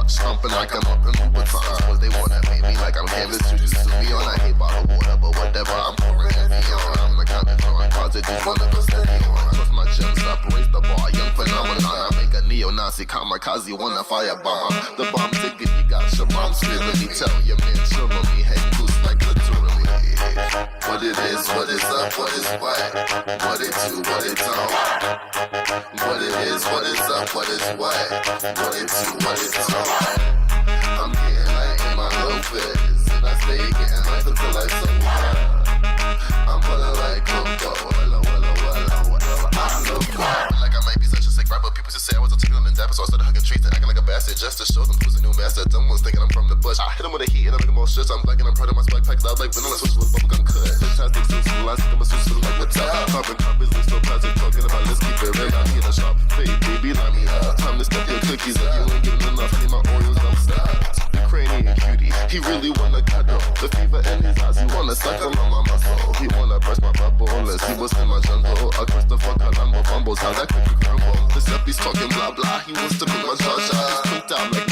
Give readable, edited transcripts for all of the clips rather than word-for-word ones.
Stomping like I'm up in Louboutins. What they wanna make me like I'm canvas. You just sue me on. I hate bottled water, but whatever. I'm pouring heavy on. I'm the kind of drawing closet. Just wanna go steady on. Trust my gems up, raise the bar. Young phenomenon. I make a neo-Nazi kamikaze. Wanna firebomb. The bomb ticket. You got your mom feeling me. Tell your man, show me. Head loose like literally. What it is, what is up, what is what? What it do, what it don't. What it is, what is up, what is what? What it do, what it don't. I'm getting light in my Lopez, and I stay getting life until I so high. I'm pulling like Coco, walla, walla, walla, whatever. I'm loco. Like I might be such a sick rapper. People just say I was a tickle and dapper, so I started hugging trees and acting like a bastard just to show them who's a new master. Someone's thinking I'm from the bush. I hit them with a heat and I make them all stressed. I'm black and I'm proud of my spike packs. I like vanilla switches with bubblegum cut. Fantastic, so civilized, I'm a switch to like what's up. Carbon copies, so plastic, talking about let's keep it real. I need a sharp fade, baby, line me up. Time to step your cookies up. You ain't getting enough. I need my Oreos upstairs. Ukrainian cutie, he really wanna cuddle. The fever in his eyes, he wanna suckle on my muscle. He wanna brush my bubble, let's see what's in my jungle. Across the fuck, Columbo fumbles, how that cookie crumble. The step he's talking blah blah, he wants to be my Jaja. He's tweaked out like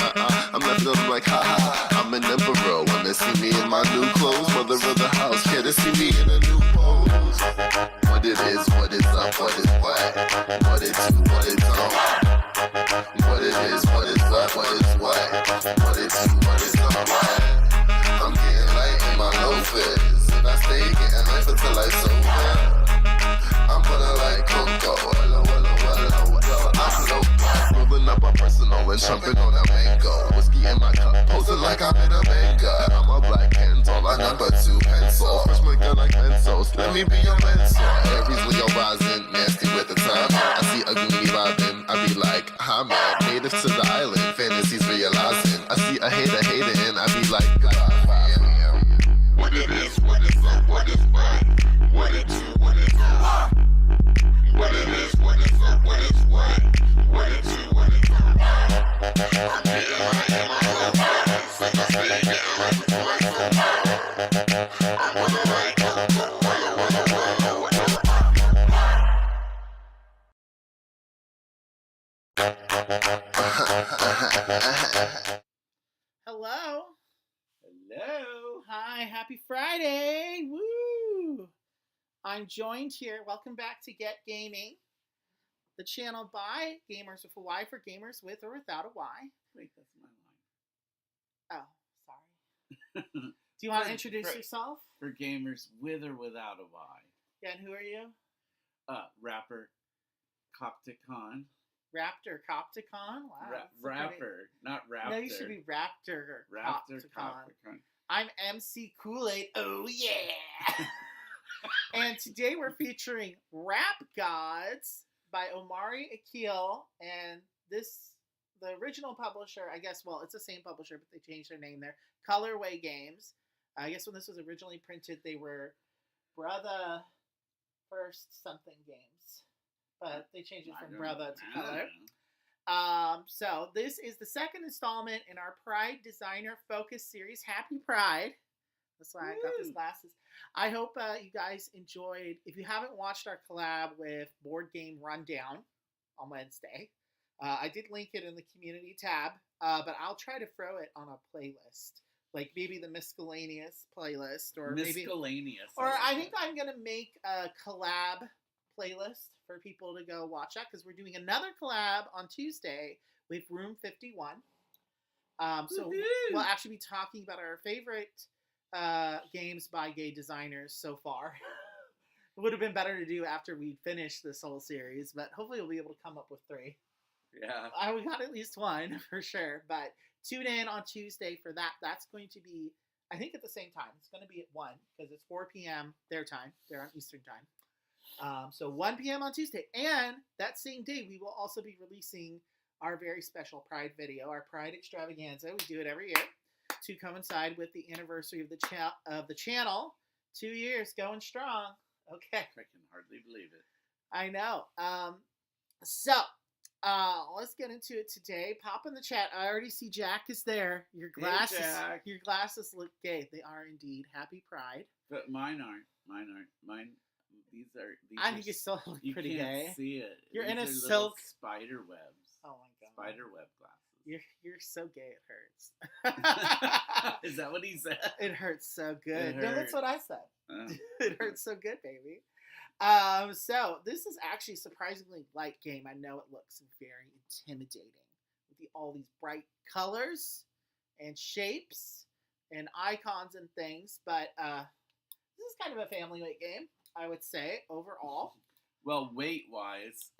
I'm left up like ha ha. I'm an emperor, wanna see me in my new clothes. Mother of the house, care to see me in a new pose. What it is, what is up, what is what? What it do, what it don't. What it is, what is up, what is what? What it do, what it don't. I'm getting light in my Lopez, and I stay getting life until I sober. I'm putting like Coco, walla, walla, walla, walla. I'm loco. Rolling up my personal and jumping on a mango. Whiskey in my cup, posing like I'm in a manga. I'm a black pencil, a number 2 pencil. Freshman girl like pencils, let me be your mentor. Aries Leo rising, nasty with the time. I see a goony vibing, I be like, hi man, native to the island, fantasies realizing. I see a hater hating, I be like, what it is, what is up, what is what? What it do, what it don't. What it is, what is up, what is what? What it do, what it don't. I'm getting right in my Lopez, and I stay getting right until I so high. I'm gonna like Coco, walla, walla, walla, whatever. Hello. Hello. Hi, happy Friday. Woo! I'm joined here. Welcome back to Get Gaming, the channel by Gamers with a Y for gamers with or without a Y. Wait, that's my line. Oh, sorry. Do you want to introduce yourself? For gamers with or without a Y. Yeah, and who are you? Rapper Koptikon. Raptor, Koptikon? Wow. Rapper, not Raptor. No, you should be Raptor, Raptor Koptikon. I'm MC Koolaid. Oh, yeah. And today we're featuring Rap Godz by Omari Akil. And the original publisher, I guess, well, it's the same publisher, but they changed their name there. Colorway Games. I guess when this was originally printed, they were Brother First Something Games. But they changed it from Brother to Color. So this is the second installment in our Pride Designer Focus series. Happy Pride. That's why I got these glasses. I hope you guys enjoyed. If you haven't watched our collab with Board Game Rundown on Wednesday, I did link it in the community tab, but I'll try to throw it on a playlist. Like maybe the miscellaneous playlist, or miscellaneous. Or I think I'm going to make a collab playlist for people to go watch that, because we're doing another collab on Tuesday with Room 51. So we'll actually be talking about our favorite games by gay designers so far. It would have been better to do after we finished this whole series, but hopefully we'll be able to come up with 3. Yeah. We got at least 1 for sure, but tune in on Tuesday for that. That's going to be, I think, at the same time. It's going to be at 1 because it's 4 p.m. their time. They're on Eastern time. So 1 p.m. on Tuesday. And that same day, we will also be releasing our very special Pride video, our Pride extravaganza. We do it every year to coincide with the anniversary of the channel. 2 years going strong. Okay. I can hardly believe it. I know. So Let's get into it today. Pop in the chat. I already see Jack is there. Your Hey, glasses, Jack. your glasses look gay. They are indeed. Happy Pride. But mine aren't. Mine. These are. I think you still look You pretty can't gay. see it. You're These in a are little silk- spider webs. Oh my god. Spider web glasses. You're so gay. It hurts. Is that what he said? It hurts so good. It No, that's hurts. what I said. Uh, It hurts so good, baby. So this is actually a surprisingly light game. I know it looks very intimidating with all these bright colors and shapes and icons and things, but this is kind of a family weight game, I would say, overall. well, weight wise,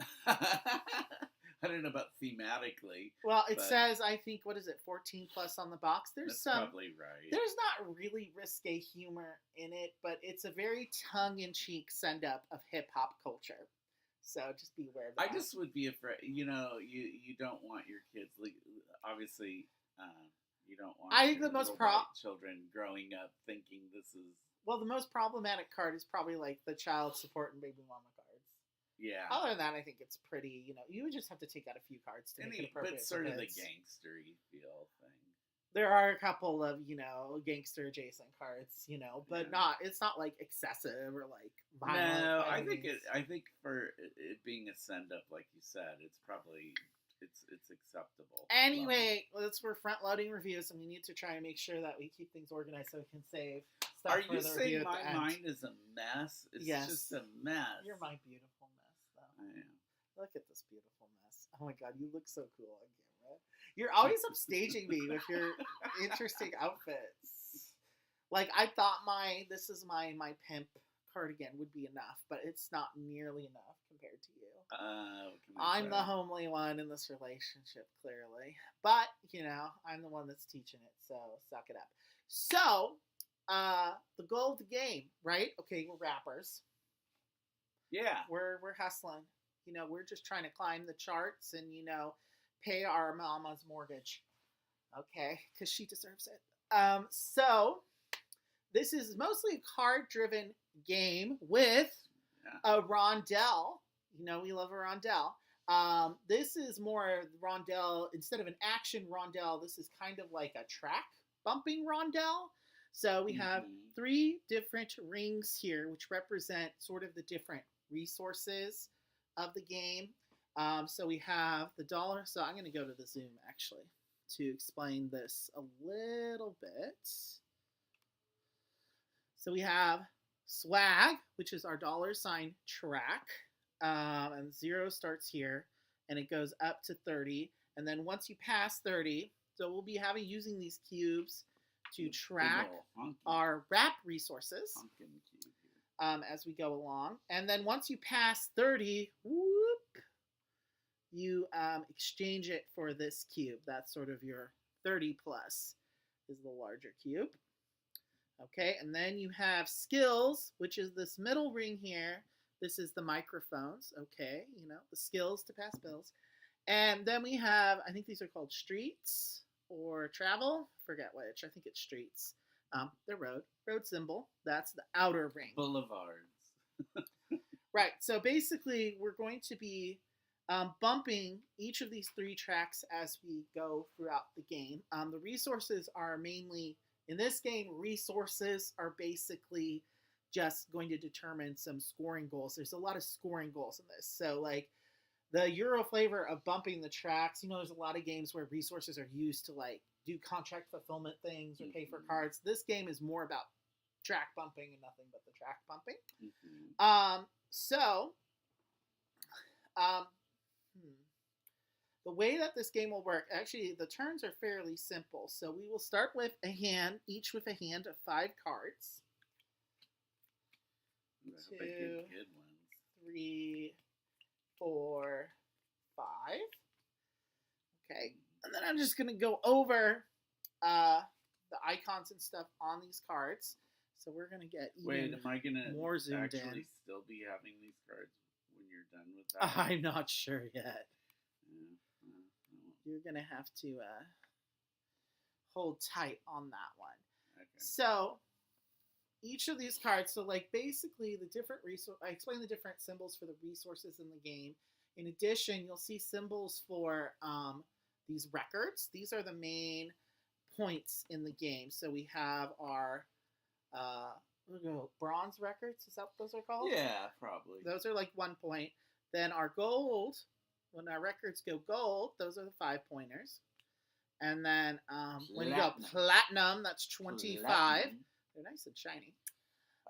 I don't know about thematically. Well, it But- says, I think, what is it, 14 plus on the box. That's probably right. There's not really risque humor in it, but it's a very tongue-in-cheek send-up of hip-hop culture. So just be aware of that. I just would be afraid. You don't want your kids. Obviously, you don't want. I think your the most little white children growing up thinking this is. Well, the most problematic card is probably like the child support and baby mama cards. Yeah. Other than that, I think it's pretty, you would just have to take out a few cards to make it appropriate but sort for of the kids. gangstery feel thing. There are a couple of, gangster adjacent cards, but Yeah. it's not like excessive or like violent. No, by I any think means. I think for it being a send up, like you said, it's probably it's acceptable. Anyway, we're front loading reviews, and we need to try and make sure that we keep things organized so we can save stuff Are for you the review saying at my the end. mind is a mess? It's Yes. just a mess. You're my beautiful mess, though. I am. Look at this beautiful mess. Oh my god, you look so cool on camera. You're always upstaging me with your interesting outfits. Like, I thought this is my pimp cardigan would be enough, but it's not nearly enough compared to you. What can I I'm say? the homely one in this relationship, clearly. But, I'm the one that's teaching it, so suck it up. So, the goal of the game, right? Okay, we're rappers. Yeah. We're hustling. We're just trying to climb the charts and, pay our mama's mortgage. Okay, because she deserves it. So, this is mostly a card-driven game with a rondelle. We love a rondelle. This is more rondelle, instead of an action rondelle, this is kind of like a track bumping rondelle. So we have 3 different rings here, which represent sort of the different resources of the game. So we have the dollar. So I'm going to go to the Zoom, actually, to explain this a little bit. So we have swag, which is our $ track. And 0 starts here, and it goes up to 30. And then once you pass 30, so we'll be using these cubes to track our wrap resources as we go along. And then once you pass 30, you exchange it for this cube. That's sort of your 30 plus is the larger cube. Okay, and then you have skills, which is this middle ring here. This is the microphones, okay, the skills to pass bills. And then we have, I think these are called streets or travel. Forget which. I think it's streets. The road symbol. That's the outer ring. Boulevards. Right. So basically, we're going to be bumping each of these 3 tracks as we go throughout the game. The resources are mainly, in this game, resources are basically just going to determine some scoring goals. There's a lot of scoring goals in this. So, like, the Euro flavor of bumping the tracks, there's a lot of games where resources are used to, like, do contract fulfillment things or pay for cards. This game is more about track bumping and nothing but the track bumping. The way that this game will work, actually, the turns are fairly simple. So we will start with a hand, each with a hand of 5 cards. I hope I get good ones. 3, 4, 5. Okay, and then I'm just going to go over the icons and stuff on these cards. So we're going to get even am I going to more zoomed actually in. still be having these cards when you're done with that? I'm not sure yet. Yeah. You're going to have to hold tight on that one. Okay. So each of these cards, so like basically the different I explain the different symbols for the resources in the game. In addition, you'll see symbols for these records. These are the main points in the game. So we have our bronze records. Is that what those are called? Yeah, probably. Those are like 1 point. Then our gold, when our records go gold, those are the 5-pointers. And then when you go platinum, that's 25. Platinum. They're nice and shiny.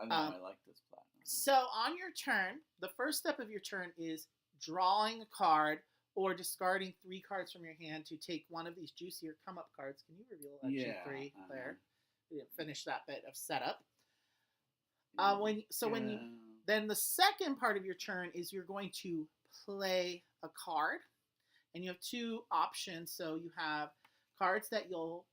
I know, I like this platinum. So on your turn, the first step of your turn is drawing a card or discarding 3 cards from your hand to take one of these juicier come-up cards. Can you reveal actually 3 there? We didn't finish that bit of setup. Then the second part of your turn is you're going to play a card, and you have 2 options. So you have cards that you'll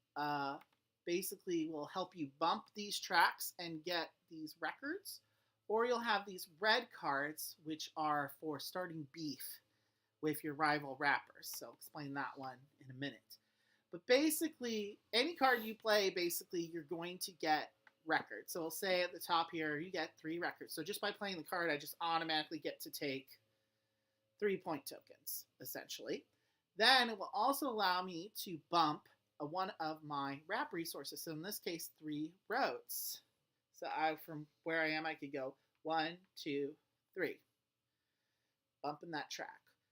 basically will help you bump these tracks and get these records, or you'll have these red cards which are for starting beef with your rival rappers. So I'll explain that one in a minute. But basically, any card you play, basically you're going to get records. So we'll say at the top here, you get 3 records. So just by playing the card, I just automatically get to take 3 point tokens, essentially. Then it will also allow me to bump one of my rap resources. So in this case, 3 roads. So from where I am, I could go 1, 2, 3. Bumping that track.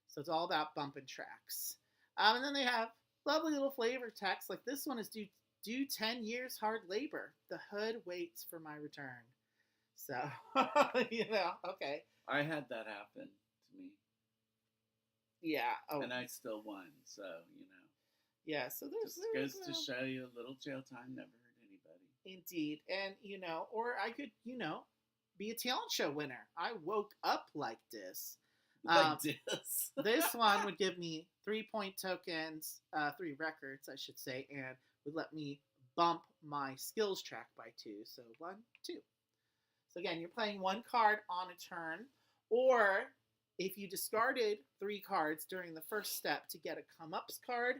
So it's all about bumping tracks. And then they have lovely little flavor text. Like this one is due 10 years hard labor. The hood waits for my return. So, okay. I had that happen to me. Yeah. Oh. And I still won, so, Yeah, so Just goes to show you a little jail time never hurt anybody. Indeed. And, or I could, be a talent show winner. I woke up like this. Like this. This one would give me 3 point tokens, 3 records, I should say, and would let me bump my skills track by 2. So 1, 2. So again, you're playing 1 card on a turn, or if you discarded 3 cards during the first step to get a come-ups card,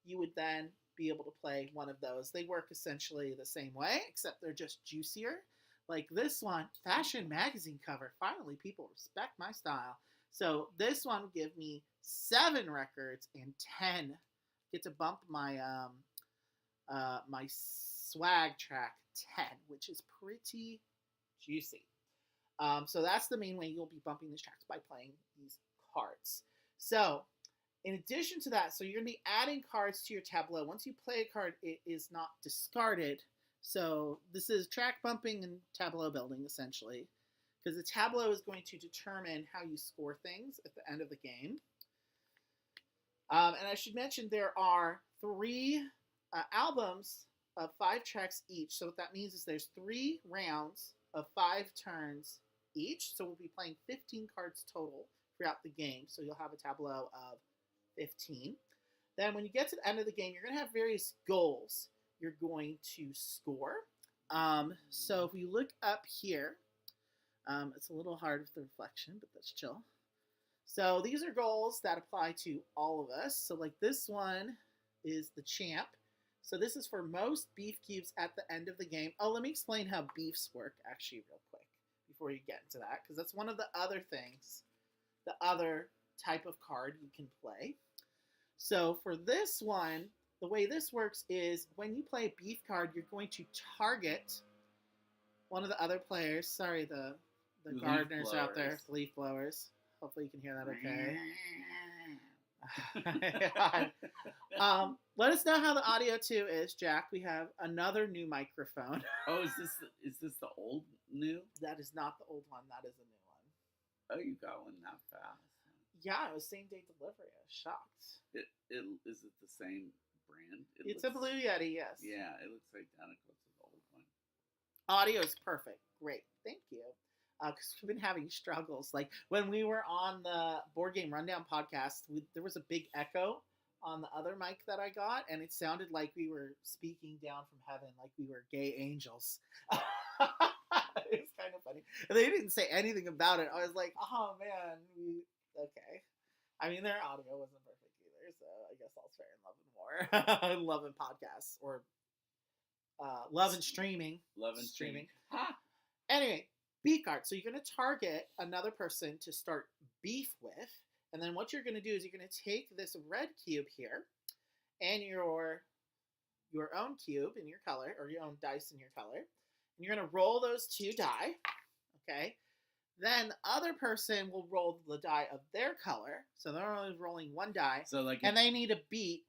you would then be able to play one of those. They work essentially the same way, except they're just juicier. Like this one, fashion magazine cover. Finally, people respect my style. So this one would give me 7 records and 10. Get to bump my my swag track 10, which is pretty juicy. So that's the main way you'll be bumping these tracks, by playing these cards. So in addition to that, so you're going to be adding cards to your tableau. Once you play a card, it is not discarded. So this is track bumping and tableau building, essentially, because the tableau is going to determine how you score things at the end of the game. And I should mention there are 3 albums of 5 tracks each. So what that means is there's 3 rounds of 5 turns each. So we'll be playing 15 cards total throughout the game. So you'll have a tableau of 15. Then when you get to the end of the game, you're going to have various goals you're going to score. So if we look up here, it's a little hard with the reflection, but that's chill. So these are goals that apply to all of us. So like this one is the champ. So this is for most beef cubes at the end of the game. Oh, let me explain how beefs work actually real quick before you get into that, because that's one of the other things, the other type of card you can play. So for this one, the way this works is when you play a beef card, you're going to target one of the other players. Sorry, the gardeners out there, the leaf blowers. Hopefully you can hear that okay. Let us know how the audio too is, Jack. We have another new microphone. Oh, is this the old new? That is not the old one. That is a new one. Oh, you got one that fast. Yeah, it was same day delivery. I was shocked. Is it the same brand? It's a Blue Yeti, yes. Yeah, it looks identical to the old one. Audio is perfect. Great. Thank you. Because we've been having struggles. Like when we were on the Board Game Rundown podcast, there was a big echo on the other mic that I got, and it sounded like we were speaking down from heaven, like we were gay angels. It was kind of funny. And they didn't say anything about it. I was like, oh man, okay. I mean, their audio wasn't perfect either, so I guess all's fair in love and war. Love and podcasts, or love and streaming. Love and streaming. Anyway, beef card. So you're going to target another person to start beef with, And then what you're going to do is you're going to take this red cube here and your own cube in your color, or your own dice in your color. And you're going to roll those 2 die. Okay. Then the other person will roll the die of their color. So they're only rolling 1 die. So like, and they need to beat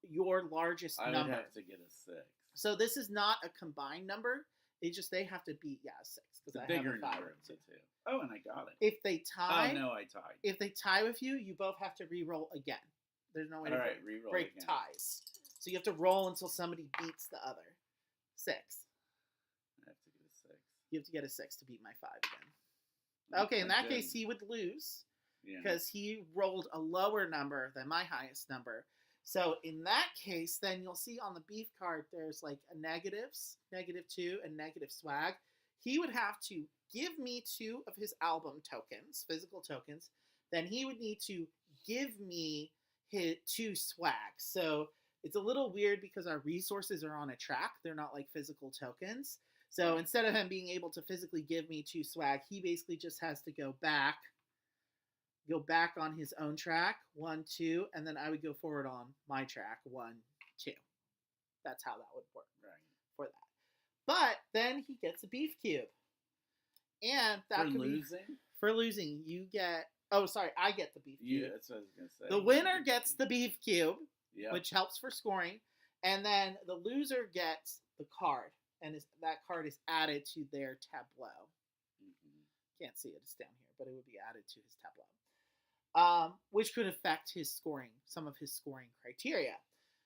your largest I number. would have to get a 6. So this is not a combined number. They have to beat 6 It's a I bigger have a 5 number of the 2. Oh, and I got it. If they tie, Oh no, I tied. if they tie with you, you both have to re-roll again. There's no way to re-roll break again. ties. So you have to roll until somebody beats the other. 6. I have to get a 6. You have to get a 6 to beat my 5 again. Okay, in that case, he would lose because he rolled a lower number than my highest number. So in that case, then you'll see on the beef card, there's like a negatives, -2, and negative swag. He would have to give me 2 of his album tokens, physical tokens. Then he would need to give me his 2 swag. So it's a little weird because our resources are on a track. They're not like physical tokens. So instead of him being able to physically give me 2 swag, he basically just has to go back on his own track, 1, 2, and then I would go forward on my track, 1, 2. That's how that would work for that. But then he gets a beef cube. And that could be for losing. You get, I get the beef cube. That's what I was going to say. The winner gets the beef cube, Yep. which helps for scoring. And then the loser gets the card. And that card is added to their tableau. Mm-hmm. Can't see it, it's down here, but it would be added to his tableau. Which could affect his scoring, some of his scoring criteria.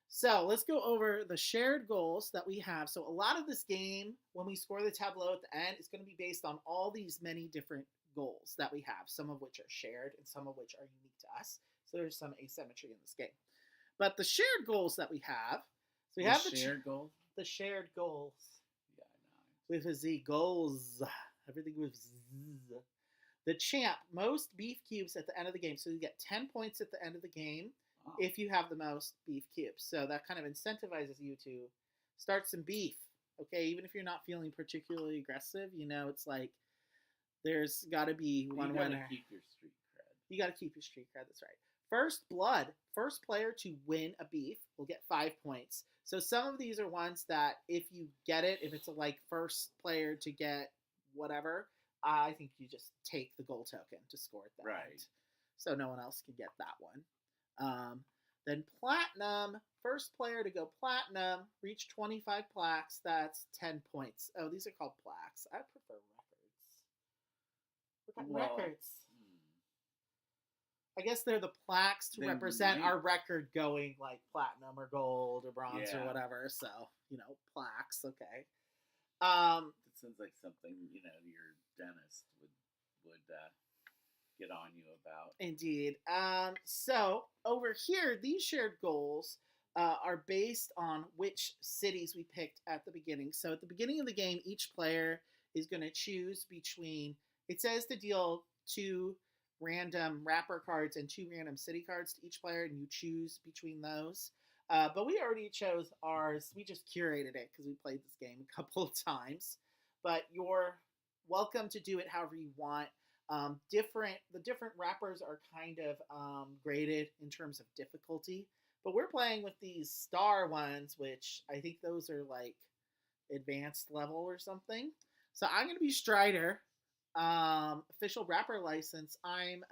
So let's go over the shared goals that we have. So a lot of this game, when we score the tableau at the end, is going to be based on all these many different goals that we have, some of which are shared and some of which are unique to us. So there's some asymmetry in this game. But the shared goals that we have, so we have the shared goals? The shared goals. Yeah, I know. With a Z, goals. Everything with Z. The champ, most beef cubes at the end of the game. So you get 10 points at the end of the game if you have the most beef cubes. So that kind of incentivizes you to start some beef. Okay, even if you're not feeling particularly aggressive, it's like there's got to be one winner. You got to keep your street cred. You got to keep your street cred, that's right. First blood, first player to win a beef will get 5 points. So some of these are ones that if you get it, if it's a first player to get whatever, I think you just take the goal token to score it that right. So no one else can get that one. Then platinum, first player to go platinum, reach 25 plaques, that's 10 points. Oh, these are called plaques. I prefer records. We're talking records. I guess they're the plaques to represent our record going like platinum or gold or bronze or whatever. So, plaques, okay. It sounds like something, your dentist would get on you about. Indeed. So over here, these shared goals are based on which cities we picked at the beginning. So at the beginning of the game, each player is going to choose between, it says to deal 2 random wrapper cards and 2 random city cards to each player, and you choose between those. But we already chose ours. We just curated it because we played this game a couple of times. But you're welcome to do it however you want. The different wrappers are kind of graded in terms of difficulty. But we're playing with these star ones, which I think those are like advanced level or something. So I'm going to be Strider. Official wrapper license. I'm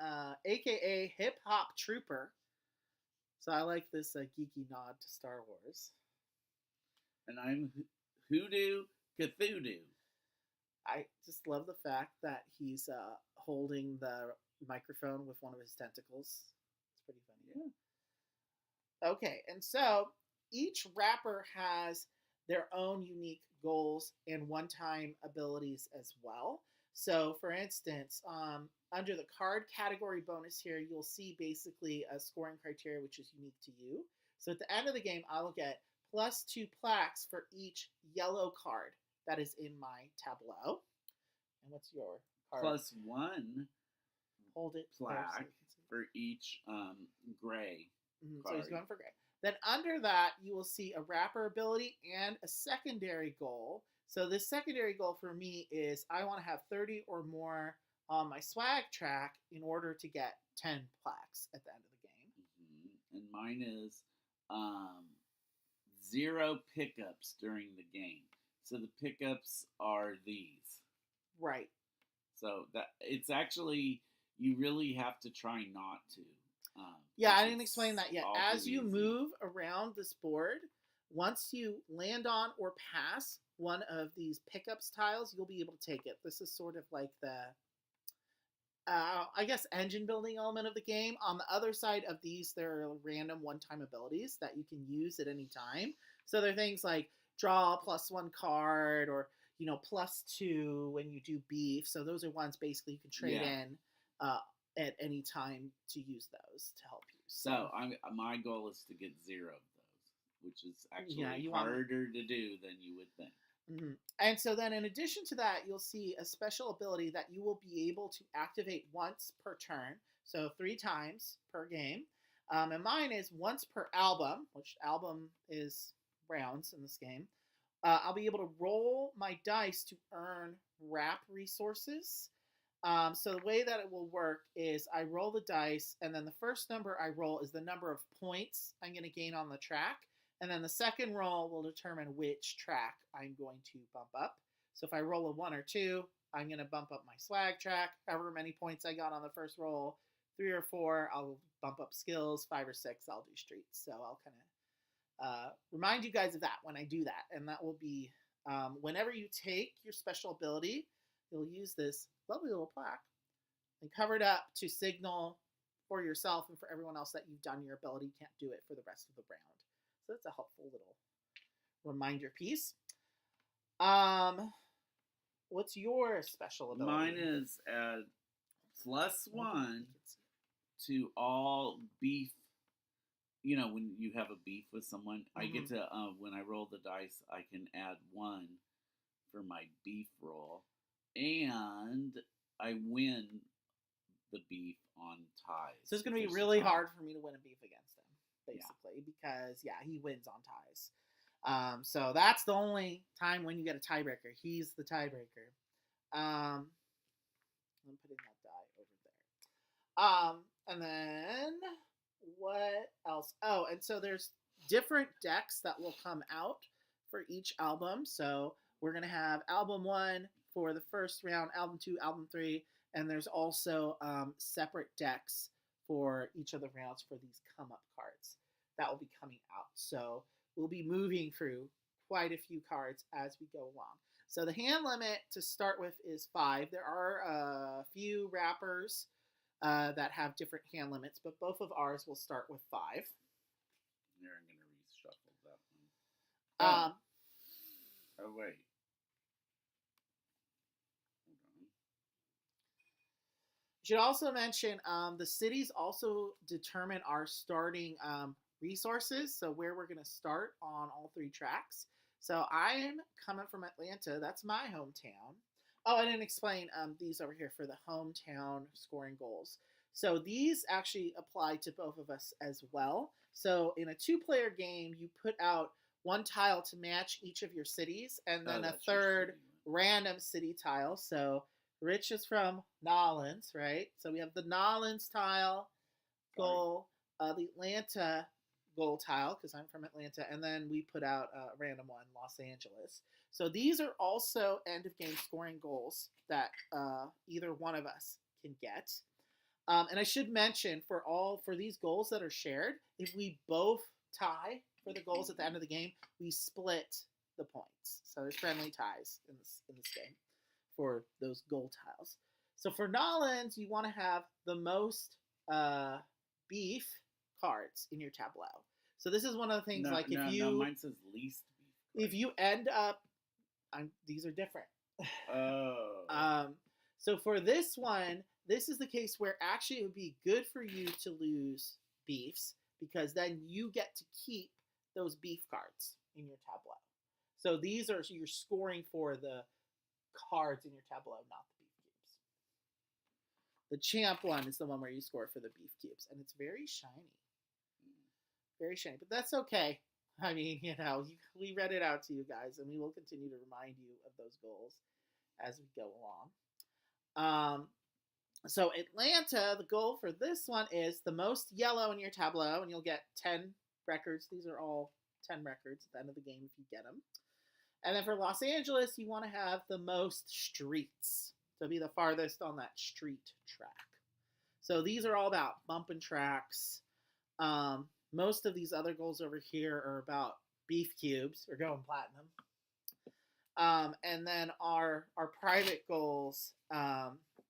AKA Hip Hop Trooper. So I like this geeky nod to Star Wars. And I'm Hoodoo Cthulhu. I just love the fact that he's holding the microphone with one of his tentacles. It's pretty funny. Yeah. Okay, and so each wrapper has their own unique goals and one-time abilities as well. So, for instance, under the card category bonus here, you'll see basically a scoring criteria which is unique to you. So at the end of the game, I will get +2 plaques for each yellow card that is in my tableau. And what's your card? +1 Hold it plaque for each gray card. So he's going for gray. Then under that, you will see a wrapper ability and a secondary goal. So this secondary goal for me is I want to have 30 or more on my swag track in order to get 10 plaques at the end of the game. And mine is 0 pickups during the game. So the pickups are these. Right. So that it's actually, you really have to try not to. Yeah, I didn't explain that yet. As you easy. move around this board, once you land on or pass one of these pickups tiles, you'll be able to take it. This is sort of like the, I guess, engine building element of the game. On the other side of these, there are random one-time abilities that you can use at any time. So there are things like draw +1 card, or +2 when you do beef. So those are ones basically you can trade in at any time to use those to help you. So my goal is to get 0 of those, which is actually harder to do than you would think. Mm-hmm. And so then in addition to that, you'll see a special ability that you will be able to activate once per turn. So 3 times per game. And mine is once per album, which album is rounds in this game. I'll be able to roll my dice to earn wrap resources. So the way that it will work is I roll the dice, and then the first number I roll is the number of points I'm going to gain on the track. And then the second roll will determine which track I'm going to bump up. So if I roll a 1 or 2, I'm going to bump up my swag track. However many points I got on the first roll, 3 or 4, I'll bump up skills. 5 or 6, I'll do streets. So I'll kind of remind you guys of that when I do that. And that will be whenever you take your special ability, you'll use this lovely little plaque and cover it up to signal for yourself and for everyone else that you've done your ability. You can't do it for the rest of the round. So that's a helpful little reminder piece. What's your special ability? Mine is +1 to all beef. When you have a beef with someone, I get to, when I roll the dice, I can add 1 for my beef roll. And I win the beef on ties. So it's going to be really hard for me to win a beef against him, basically, because, he wins on ties. So that's the only time when you get a tiebreaker. He's the tiebreaker. I'm putting that die over there. And then what else? Oh, and so there's different decks that will come out for each album. So we're going to have album 1 for the first round, album 2, album 3, and there's also separate decks for each of the rounds for these come-up cards that will be coming out. So we'll be moving through quite a few cards as we go along. So the hand limit to start with is 5. There are a few wrappers that have different hand limits, but both of ours will start with 5. Here, I'm going to reshuffle that one. Oh, wait. Should also mention the cities also determine our starting resources, so where we're going to start on all 3 tracks. So I'm coming from Atlanta. That's my hometown. Oh, I didn't explain these over here for the hometown scoring goals. So these actually apply to both of us as well. So in a 2-player game, you put out 1 tile to match each of your cities, and then a third random city tile. So Rich is from Orleans, right? So we have the Orleans tile goal, the Atlanta goal tile, because I'm from Atlanta, and then we put out a random one, Los Angeles. So these are also end-of-game scoring goals that either one of us can get. And I should mention, for these goals that are shared, if we both tie for the goals at the end of the game, we split the points. So there's friendly ties in this game for those goal tiles. So for Nolans, you want to have the most beef cards in your tableau. So this is one of the things, mine says least beef. If you end up, these are different. Oh. So for this one, this is the case where actually it would be good for you to lose beefs, because then you get to keep those beef cards in your tableau. So these are, you're scoring for the cards in your tableau, not the beef cubes. The champ one is the one where you score for the beef cubes, and it's very shiny. Very shiny, but that's okay. I mean, we read it out to you guys, and we will continue to remind you of those goals as we go along. So Atlanta, the goal for this one is the most yellow in your tableau, and you'll get 10 records. These are all 10 records at the end of the game if you get them. And then for Los Angeles, you want to have the most streets. So be the farthest on that street track. So these are all about bumping tracks. Most of these other goals over here are about beef cubes. We're going platinum. And then our private goals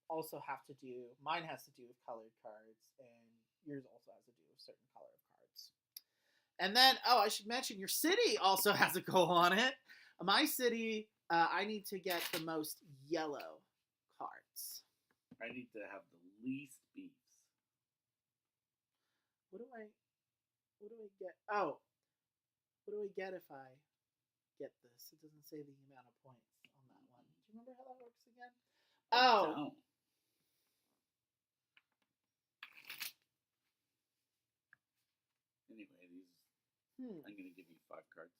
also have to do, mine has to do with colored cards, and yours also has to do with certain color of cards. And then, I should mention, your city also has a goal on it. My city, I need to get the most yellow cards. I need to have the least beefs. What do I get? Oh, what do I get if I get this? It doesn't say the amount of points on that one. Do you remember how that works again? Oh. Anyway, these. I'm gonna give you 5 cards.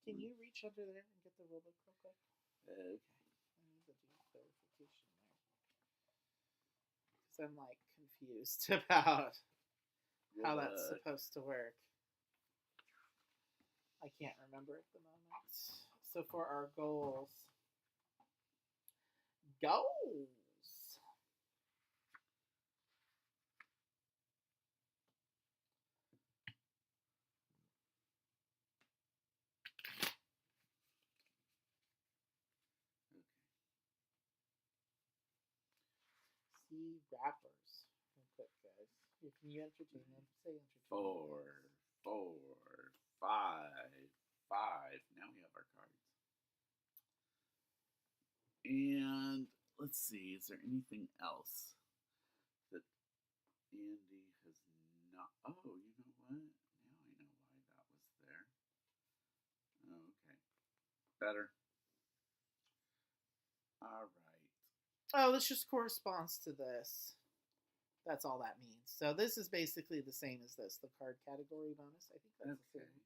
Can you reach under there and get the rulebook real quick? Okay. I need to do clarification there. Because I'm like confused about how that's supposed to work. I can't remember at the moment. So for our goals. See rappers. Real quick, guys. Can you entertain them? Say entertain. 4, 4, 5, 5. Now we have our cards. And let's see, is there anything else that Andy has not? Oh, you know what? Now I know why that was there. Oh, okay. Better. All right. Oh, this just corresponds to this. That's all that means. So this is basically the same as this, the card category bonus. I think that's the same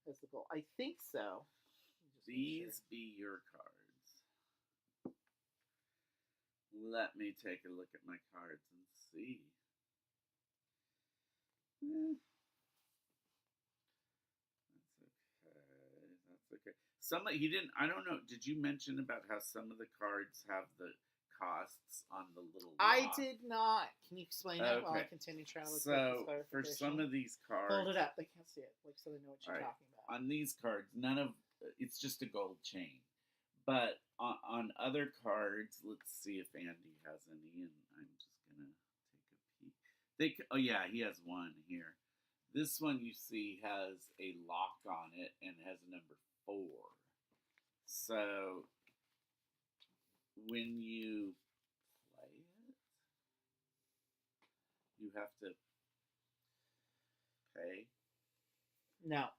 as the goal. I think so. These be your cards. Let me take a look at my cards and see. That's okay. Some he didn't. I don't know. Did you mention about how some of the cards have the costs on the little? I lock? did not. Can you explain it while I continue trying to look at this? For some of these cards, hold it up. They can't see it, like so they know what you're talking about. On these cards, none of it's just a gold chain. But on other cards, let's see if Andy has any, and I'm just gonna take a peek. Oh yeah, he has one here. This one you see has a lock on it and has a number 4. So when you play it, you have to pay. No.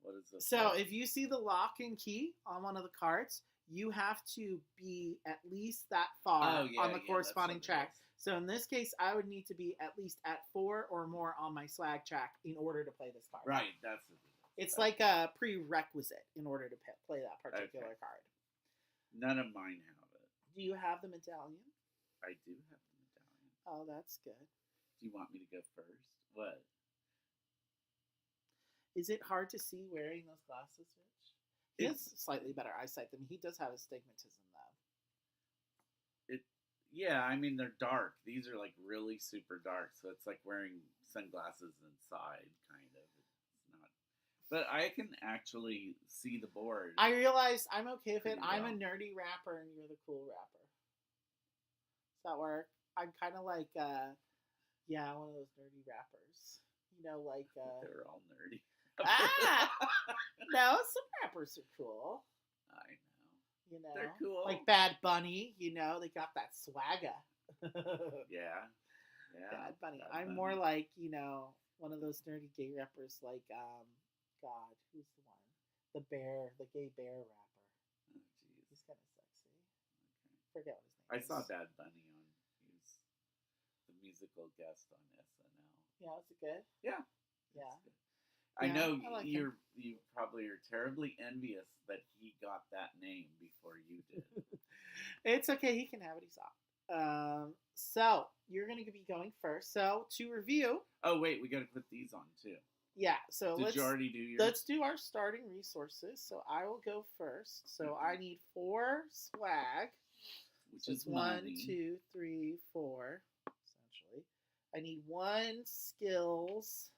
What is it? So if you see the lock and key on one of the cards, you have to be at least that far on the corresponding track. So in this case, I would need to be at least at 4 or more on my swag track in order to play this card. Right, that's it. It's like a prerequisite in order to play that particular card. None of mine have it. Do you have the medallion? I do have the medallion. Oh, that's good. Do you want me to go first? What? Is it hard to see wearing those glasses, Rich? He has slightly better eyesight than me. He does have astigmatism, though. Yeah, I mean, they're dark. These are, like, really super dark, so it's like wearing sunglasses inside, kind of. It's not... But I can actually see the board. I realize I'm okay with it. I'm a nerdy rapper, and you're the cool rapper. Does that work? I'm kind of like, one of those nerdy rappers. You know, like... They're all nerdy. No, some rappers are cool. I know. You know, they're cool. Like Bad Bunny. You know, they got that swagger. Yeah. Bad Bunny. I'm more like one of those nerdy gay rappers, like God, who's the one? The gay bear rapper. Oh, jeez. He's kind of sexy. Okay. Forget what his name is. I saw Bad Bunny on. He was the musical guest on SNL. Yeah, was it good? Yeah. Yeah. I know like you probably are terribly envious that he got that name before you did. It's okay. He can have it. He's off. So you're gonna be going first. So to review, Oh wait, we got to put these on too. yeah. So Did you already do yours? let's do our starting resources. So I will go first. So I need 4 swag, Which so is it's 1, money. 2, 3, 4. Essentially, I need 1 skills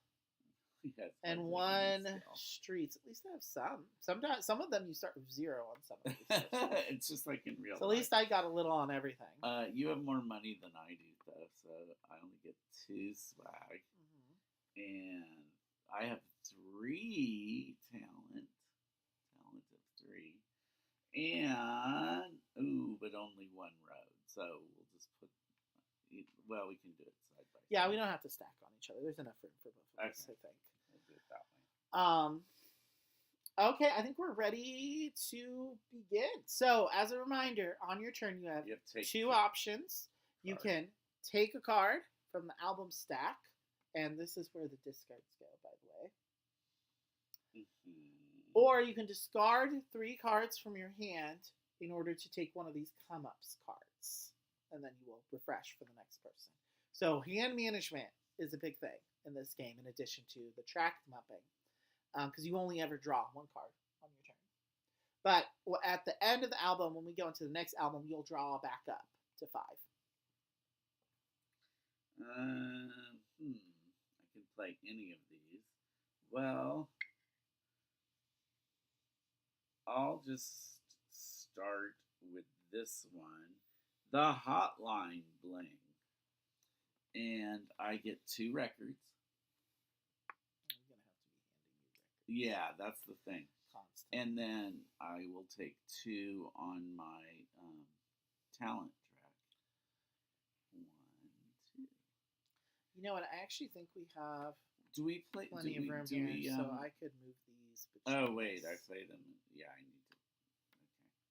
Yes, and hardly 1 any skill. streets. At least I have some. Sometimes some of them you start with 0 on some of these. It's just like in real So at life. least I got a little on everything. You have more money than I do, though, so I only get 2 swag, and I have 3 talent of 3, and but only 1 road. So we'll just put. Well, we can do it side by side. Yeah, we don't have to stack on each other. There's enough room for both of us, I think. We'll do it that way. Okay, I think we're ready to begin. So, as a reminder, on your turn, you have You have to take 2 options. You card. can take a card from the album stack, and this is where the discards go, by the way. Or you can discard 3 cards from your hand in order to take one of these come-ups cards, and then you will refresh for the next person. So, hand management is a big thing in this game, in addition to the track mapping, because you only ever draw 1 card on your turn. But at the end of the album, when we go into the next album, you'll draw back up to 5. I can play any of these. Well, I'll just start with this one, the Hotline Bling. And I get 2 records. You're going to have to be handing me records. Yeah, that's the thing. Constant. And then I will take 2 on my talent track. 1, 2. You know what? I actually think we have Do we play? plenty do we, of room do here, we, so I could move these. Oh wait, I play them. Yeah, I need to.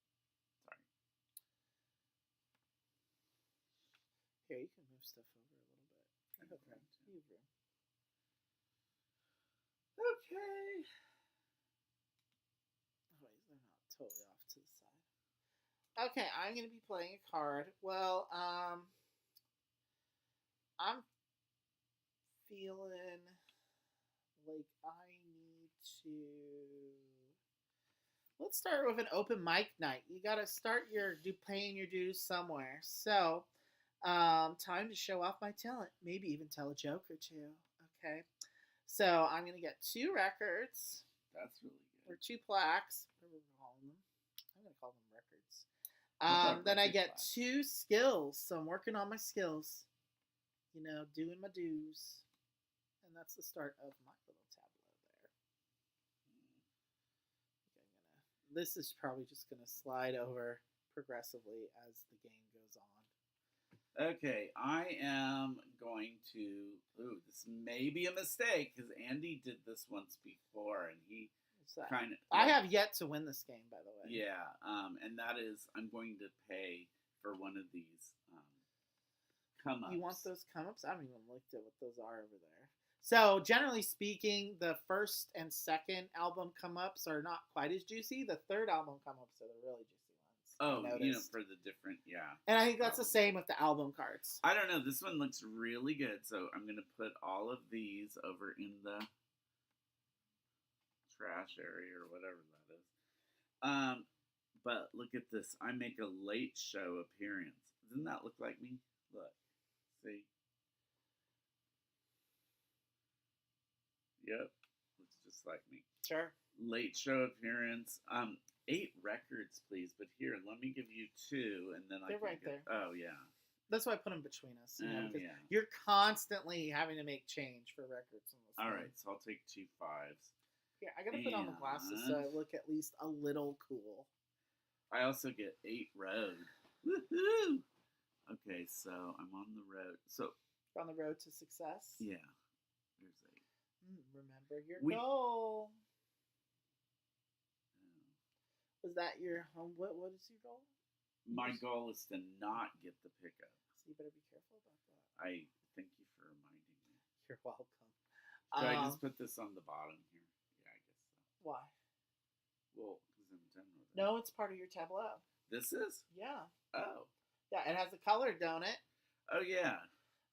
Okay, sorry. Here, you can move stuff over a little bit. I have room. You have room. Okay. Oh, wait, they're not totally off to the side. Okay, I'm going to be playing a card. Well, I'm feeling like I need to. Let's start with an open mic night. You got to start paying your dues somewhere. So, time to show off my talent. Maybe even tell a joke or 2. Okay. So I'm going to get 2 records. That's really Or good. 2 plaques. What are we calling them? I'm going to call them records. Then I get plaques? 2 skills. So I'm working on my skills. You know, doing my dues. And that's the start of my little tableau there. This is probably just going to slide over progressively as the game goes on. Okay, I am going to. Ooh, this may be a mistake because Andy did this once before, and he What's that? kind of. I have yet to win this game, by the way. Yeah, and that is I'm going to pay for one of these come ups. You want those come-ups? I haven't even looked at what those are over there. So, generally speaking, the first and second album come-ups are not quite as juicy. The third album come-ups are the really juicy ones. Oh, I you know, noticed. for the different, yeah. And I think that's the same with the album cards. I don't know. This one looks really good, so I'm going to put all of these over in the trash area or whatever that is. But look at this. I make a late show appearance. Doesn't that look like me? Look. See? Yep. Looks just like me. Sure. Late show appearance. 8 records, please. But here, let me give you 2, and then They're I can right there. Oh, yeah. That's why I put them between us. You know, because Yeah. you're constantly having to make change for records in this All game. right, so I'll take 2 5s. Here, I gotta put on the glasses so I look at least a little cool. I also get 8 road. Woohoo! Okay, so I'm on the road. So You're on the road to success. yeah, there's 8. Remember your We- goal. Oh. Was that your home? What is your goal? My goal is to not get the pickup. So you better be careful about that. I thank you for reminding me. You're welcome. Should I just put this on the bottom here? Yeah, I guess so. Why? Well, because I'm done with it. No, it's part of your tableau. This is? Yeah. Oh. Yeah, it has a color, don't it? Oh yeah.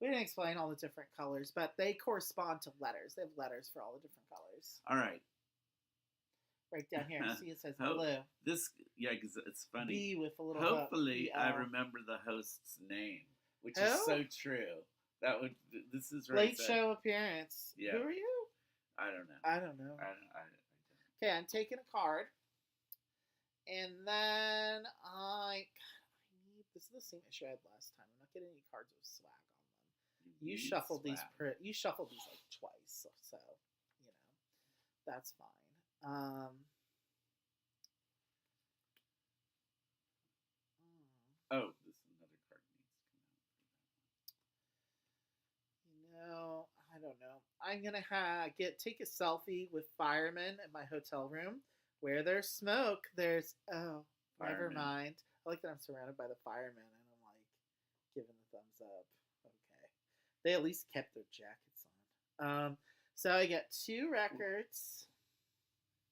We didn't explain all the different colors, but they correspond to letters. They have letters for all the different colors. All right. Right down here, see it says Hope- blue. This, yeah, because it's funny. B with a little Hopefully, hook, I BL. remember the host's name, which Who? is so true. That would. This is right. Late show appearance. Yeah. Who are you? I don't know. I don't know. I don't. Okay, I'm taking a card. And then I need, this is the same issue I had last time. I'm not getting any cards with swag on them. You need shuffled these swag. you shuffled these like twice, so you know. That's fine. Oh, this is another card needs to come out. You know, I don't know. I'm gonna take a selfie with firemen at my hotel room. Where there's smoke, there's never Firemen. mind. I like that I'm surrounded by the firemen and I'm like giving the thumbs up. Okay, they at least kept their jackets on. So I get 2 records.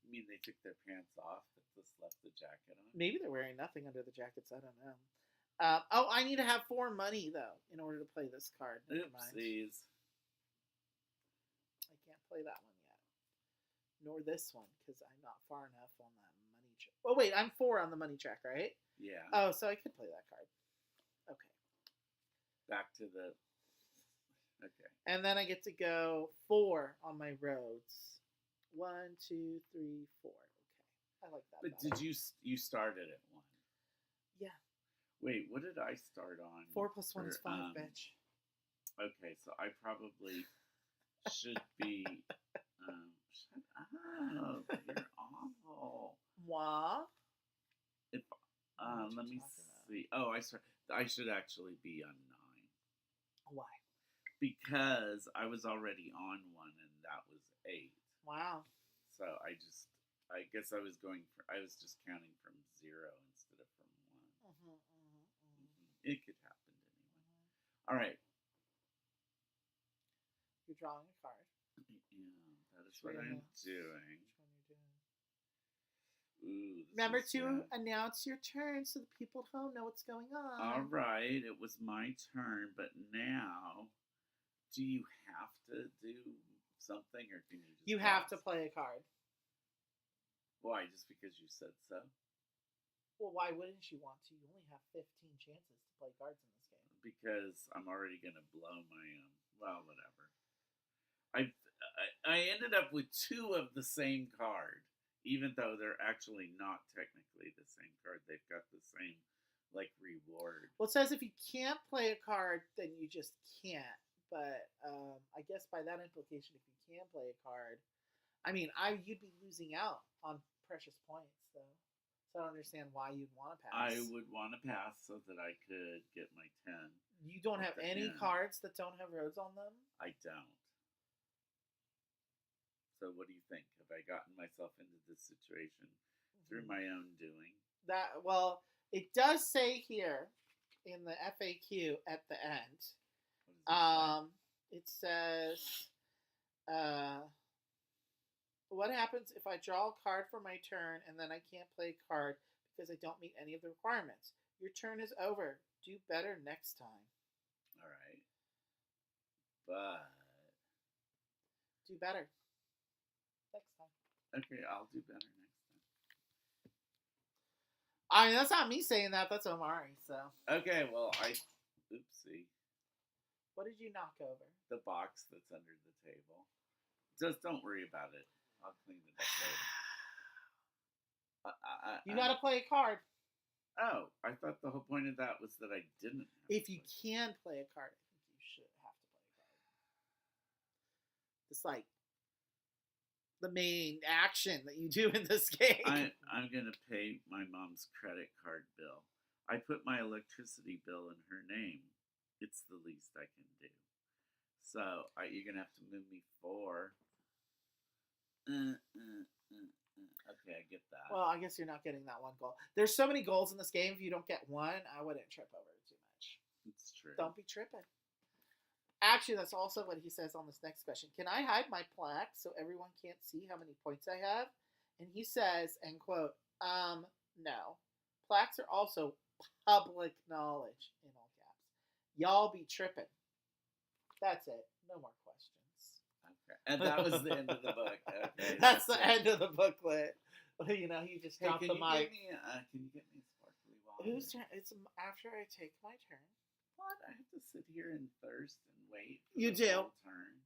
You mean they took their pants off but just left the jacket on? Maybe they're wearing nothing under the jackets. I don't know. I need to have 4 money though in order to play this card. Never mind. Oopsies. I can't play that one yet. Nor this one, because I'm not far enough on that money track. Oh, wait, I'm 4 on the money track, right? Yeah. Oh, so I could play that card. Okay. Back to the. Okay. And then I get to go 4 on my roads. 1, 2, 3, 4. Okay. I like that. But better. did you started at 1? Yeah. Wait, what did I start on? 4 plus 1 is for, 5, bitch. Okay, so I probably should be. Shut up! You're awful. Moi? If What let you me talking about? see. Oh, I should actually be on 9 Why? because I was already on 1 and that was 8. Wow. So I guess I was just counting from 0 instead of from 1. It could happen to anyone. All right. You're drawing a card. Yeah, that is Which what way I'm else? doing. Which one are you doing? Ooh. This Remember is to sad. announce your turn so the people at home know what's going on. All right, it was my turn, but now, do you have to do something, or can you just? You have to pass? play a card. Why? Just because you said so? Well, why wouldn't you want to? You only have 15 chances to play cards in this game. Because I'm already gonna blow my well, whatever. I ended up with 2 of the same card, even though they're actually not technically the same card. They've got the same like reward. Well, it says if you can't play a card, then you just can't. But I guess by that implication, if you can play a card, I mean, you'd be losing out on precious points, though. So I don't understand why you'd want to pass. I would want to pass so that I could get my 10. You don't have at the any end. cards that don't have roads on them? I don't. So what do you think? Have I gotten myself into this situation through my own doing? Well, it does say here in the FAQ at the end. What does It says, what happens if I draw a card for my turn and then I can't play a card because I don't meet any of the requirements? Your turn is over. Do better next time. All right. But Do better next time. okay, I'll do better next time. I mean, that's not me saying that. That's Omari. So, Okay, well, oopsie, what did you knock over? the box that's under the table. Just don't worry about it. I'll clean it up later. You got to play a card. Oh, I thought the whole point of that was that I didn't. Have If to you play. can play a card, I think you should have to play a card. It's like the main action that you do in this game. I'm gonna pay my mom's credit card bill. I put my electricity bill in her name. It's the least I can do. So you're gonna have to move me 4. Okay, I get that. Well, I guess you're not getting that one goal. There's so many goals in this game. If you don't get one, I wouldn't trip over it too much. It's true. Don't be tripping. Actually, that's also what he says on this next question. Can I hide my plaque so everyone can't see how many points I have? And he says, and quote, no. Plaques are also public knowledge in all caps. Y'all be tripping. That's it. No more questions. Okay. And that was the end of the book. Okay, That's the it. end of the booklet. You know, he just Hey, dropped can the you mic. can you get me a sparkly water? Whose turn? It's after I take my turn. What? I have to sit here and thirst and wait. For You the do. whole turn.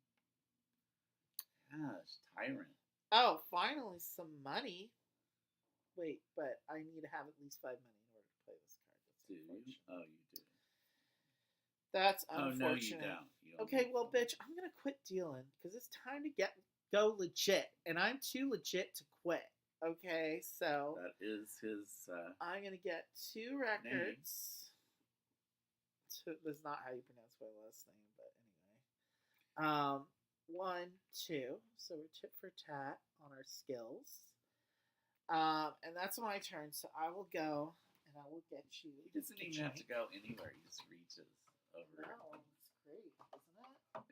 Gosh, tyrant. Oh, finally some money. Wait, but I need to have at least 5 money in order to play this card. That's Do you? unfortunate. Oh, you do. That's Oh unfortunate. no, you don't. You don't Okay, need well, to. bitch, I'm gonna quit dealing because it's time to go legit, and I'm too legit to quit. Okay, so That is his. I'm gonna get 2 records. That's not how you pronounce my last name, but anyway. 1, 2. So we're tit for tat on our skills. And that's my turn. So I will go and I will get you. He doesn't even have to go anywhere. He just reaches over. No, it's great, isn't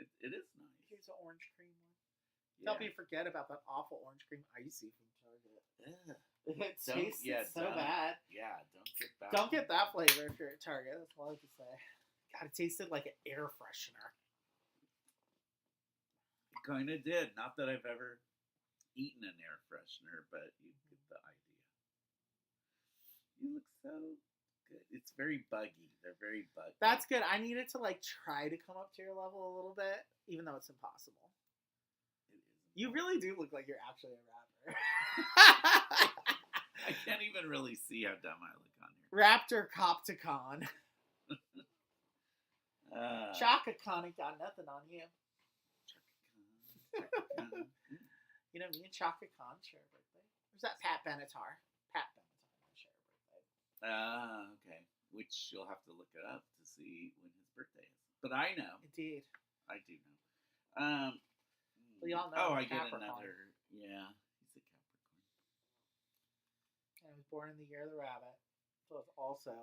it? It is nice. Here's an orange cream one. Yeah. Help me forget about that awful orange cream icy from Target. Ugh. It Don't- tastes yeah, so don't. bad. Yeah, don't get that. Don't get that flavor if you're at Target. That's all I have to say. God, it tasted like an air freshener. It kind of did. Not that I've ever eaten an air freshener, but you get the idea. You look so good. It's very buggy. They're very buggy. That's good. I needed to try to come up to your level a little bit, even though it's impossible. It is. You really do look like you're actually a rapper. I can't even really see how dumb I look on here. Raptor Koptikon. Chaka Chaka-Con ain't got nothing on you. Khan. You know, me and Chaka-Con share a birthday. Or is that Pat Benatar? Pat Benatar and I share a birthday. Okay. Which you'll have to look it up to see when his birthday is. But I know. Indeed. I do know. Well, y'all know Oh, I'm I get Capricorn. another. Yeah, he's a Capricorn. And I was born in the year of the rabbit. So it's also,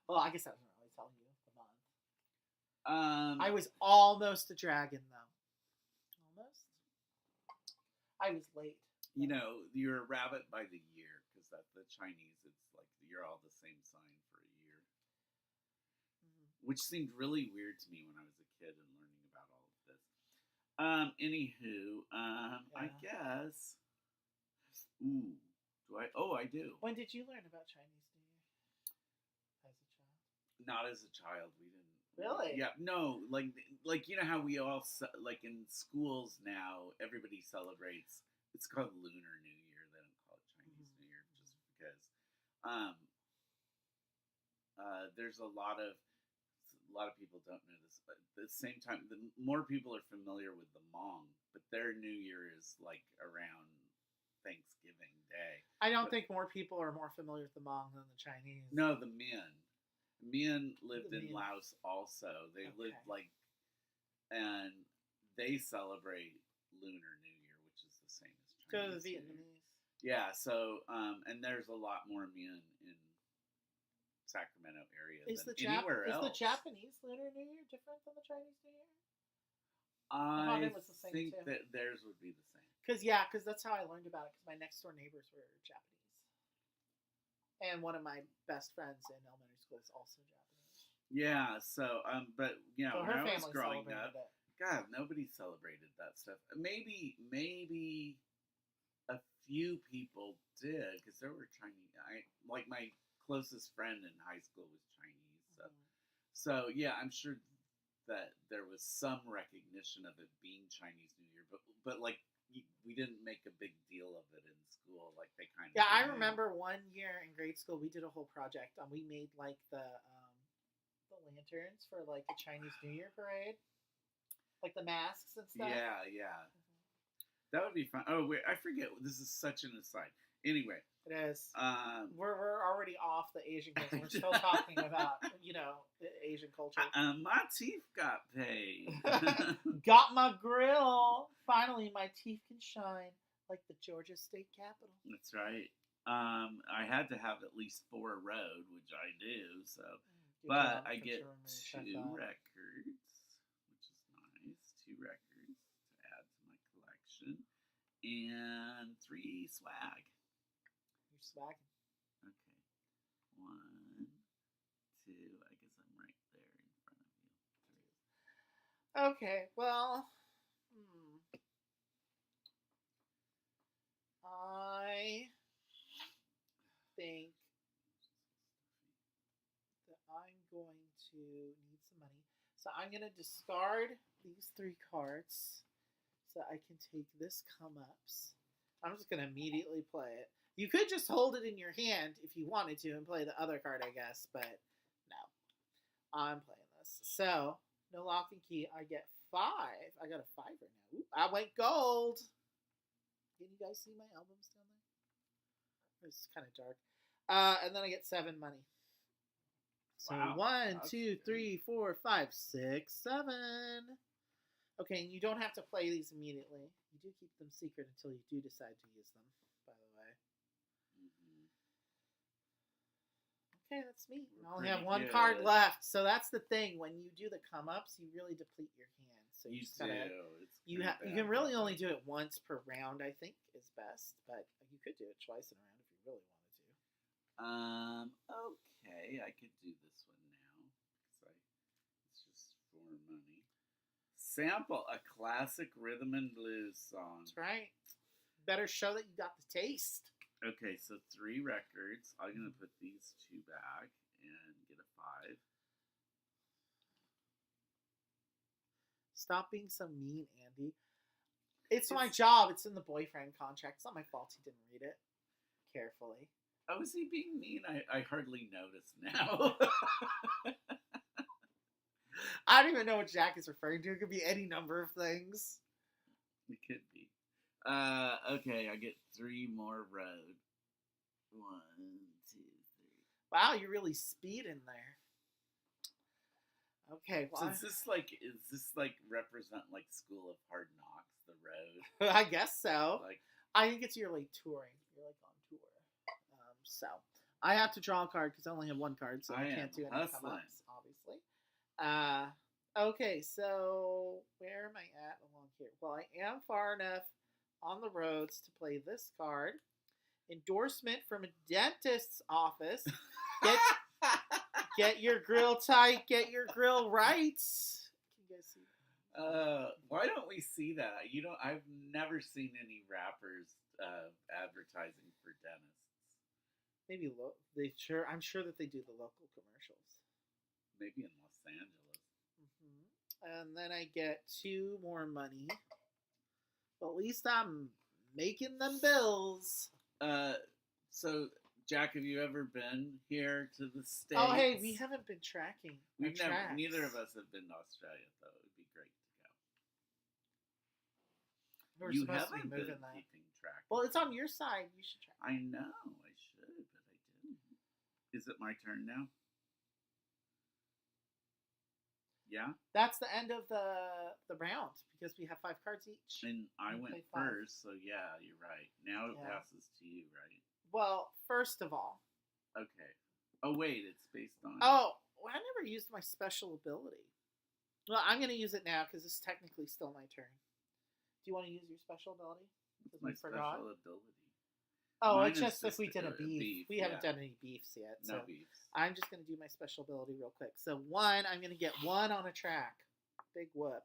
well, I guess that doesn't really tell you the month. I was almost a dragon, though. Almost. I was late. You know, you're a rabbit by the year because that's the Chinese. It's like you're all the same sign for a year, which seemed really weird to me when I was a kid and learning about all of this. Anywho, I guess. Ooh, do I? Oh, I do. When did you learn about Chinese New Year? As a child? Not as a child. We didn't. Really? Yeah. No. Like you know how we all like in schools now, everybody celebrates. It's called Lunar New Year. They don't call it Chinese New Year just because. There's a lot of people don't know this, but at the same time, the more people are familiar with the Hmong, but their New Year is like around Thanksgiving Day. I don't think more people are more familiar with the Hmong than the Chinese. No, the Min. Min lived The in Min. Laos also. They Okay. lived and they celebrate Lunar New Year, which is the same as Go to Chinese the New Year. Vietnamese. Yeah, so and there's a lot more Min in Sacramento area than anywhere else. Is the Japanese Lunar New Year different than the Chinese New Year? I it was the same think too. that theirs would be the same. Because that's how I learned about it. Because my next door neighbors were Japanese, and one of my best friends in elementary school is also Japanese. Yeah, so but you know, So when her I was family growing celebrated up, it. God, nobody celebrated that stuff. Maybe a few people did because there were Chinese. Like my closest friend in high school was Chinese, so yeah, I'm sure that there was some recognition of it being Chinese New Year, but like we didn't make a big deal of it in school, like they kind of. Yeah, I remember one year in grade school we did a whole project on. We made like the lanterns for like the Chinese New Year parade, like the masks and stuff. Yeah. That would be fun. Oh wait, I forget. This is such an aside. Anyway, It is. We're already off the Asian thing. We're still talking about the Asian culture. my teeth got paid. Got my grill. Finally, my teeth can shine like the Georgia State Capitol. That's right. I had to have at least 4 road, which I do. So, Good but job. I Put get your room in 2 check out. records, which is nice. 2 records to add to my collection, and 3 swag. You're swagging. Okay, 1, Okay, well, I think that I'm going to need some money. So I'm going to discard these 3 cards so I can take this come ups. I'm just going to immediately play it. You could just hold it in your hand if you wanted to and play the other card, I guess, but no. I'm playing this. So, no lock and key. I get 5. I got a 5 right now. Ooh, I went gold. Can you guys see my albums down there? It's kind of dark. And then I get 7 money. So Wow, 1, that's 2, 3, 4, 5, 6, 7. Okay, and you don't have to play these immediately. You do keep them secret until you do decide to use them, by the way. Okay, that's me. I only have 1 card left. So that's the thing. When you do the come-ups, you really deplete your hand. So you just gotta... You can really only do it once per round, I think, is best. But you could do it twice in a round if you really wanted to. Okay, I could do this one now. It's just for money. Sample a classic rhythm and blues song. That's right. Better show that you got the taste. Okay, so 3 records. I'm going to put these 2 back and get a 5. Stop being so mean, Andy. It's my job. It's in the boyfriend contract. It's not my fault he didn't read it carefully. Oh, is he being mean? I hardly notice now. I don't even know what Jack is referring to. It could be any number of things. It could be. Okay, I get 3 more road. 1, 2, 3. Wow, you're really speeding there. Okay, well, So is this like represent like School of Hard Knocks, the road? I guess so. Like, I think it's you're like touring. You're like on tour. So I have to draw a card because I only have 1 card, so I can't do any come-ups, obviously. Okay, so where am I at along here? Well, I am far enough on the roads to play this card. Endorsement from a dentist's office. Get your grill tight, get your grill right. Can you guys see that? Why don't we see that? I've never seen any rappers advertising for dentists. Maybe I'm sure that they do the local commercials. Maybe in Los Angeles. And then I get 2 more money. But at least I'm making them bills. So Jack, have you ever been here to the States? Oh, hey, we haven't been tracking. Neither of us have been to Australia, though. It would be great to go. We're You supposed to haven't be been moving that. keeping track. Well, it's on your side. You should track. I know. I should, but I didn't. Is it my turn now? Yeah? That's the end of the round because we have 5 cards each. And I went play 5. first, so yeah, you're right. Now it passes to you, right? Well, first of all. Okay. Oh, wait, it's based on... Oh, well, I never used my special ability. Well, I'm going to use it now because it's technically still my turn. Do you want to use your special ability? Because my we forgot. special ability. Oh, Mine it's is just if we did a beef. We haven't done any beefs yet. No so beefs. I'm just going to do my special ability real quick. So 1, I'm going to get 1 on a track. Big whoop.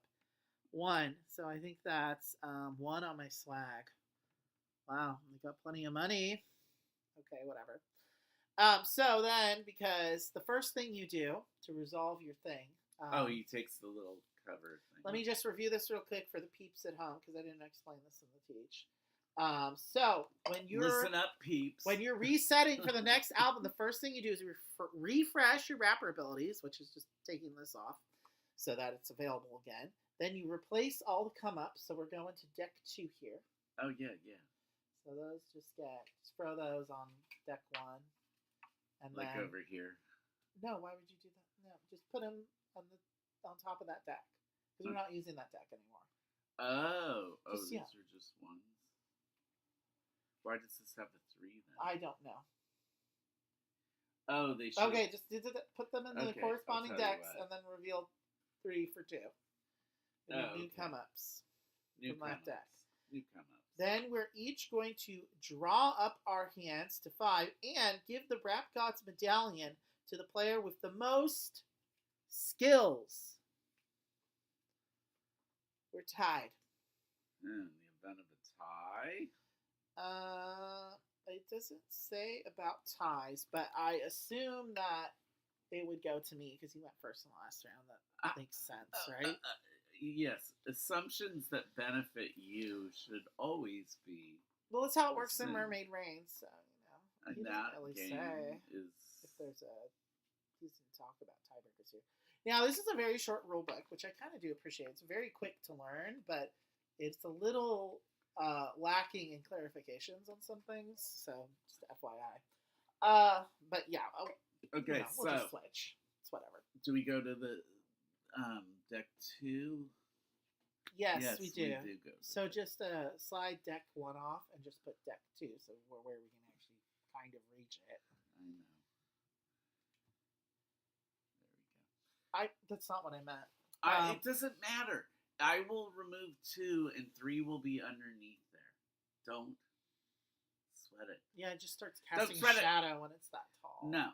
1. So I think that's 1 on my swag. Wow, we got plenty of money. Okay, whatever. So then, because the first thing you do to resolve your thing. He takes the little cover thing. Let me just review this real quick for the peeps at home because I didn't explain this in the teach. So when you're listen up, peeps. When you're resetting for the next album, the first thing you do is refresh your rapper abilities, which is just taking this off so that it's available again. Then you replace all the come ups. So we're going to deck 2 here. Oh yeah. So those just throw those on deck 1, and like then over here. No, why would you do that? No, just put them on top of that deck because we're not using that deck anymore. These are just ones. Why does this have the 3 then? I don't know. Oh, they should. Okay, just put them in the corresponding decks and then reveal 3 for 2. New come ups from that deck. New come ups. Then we're each going to draw up our hands to 5 and give the Rap Godz medallion to the player with the most skills. We're tied. In the event of a tie. It doesn't say about ties, but I assume that it would go to me because you went first in the last round. That makes sense, right? Yes, assumptions that benefit you should always be. Well, that's how it works in assumed. Mermaid Reign, so And he doesn't that really game say is. if there's a decent talk about tiebreakers here. Now, this is a very short rule book, which I kind of do appreciate. It's very quick to learn, but it's a little lacking in clarifications on some things. So, just FYI. But yeah, Okay, we'll so just switch. It's whatever. do we go to the deck 2? Yes, we do. Go. So just slide deck 1 off and just put deck 2, so where we can actually kind of reach it. I know. There we go. That's not what I meant. It doesn't matter. I will remove 2 and 3 will be underneath there. Don't sweat it. Yeah, it just starts casting sweat it. shadow when it's that tall. No.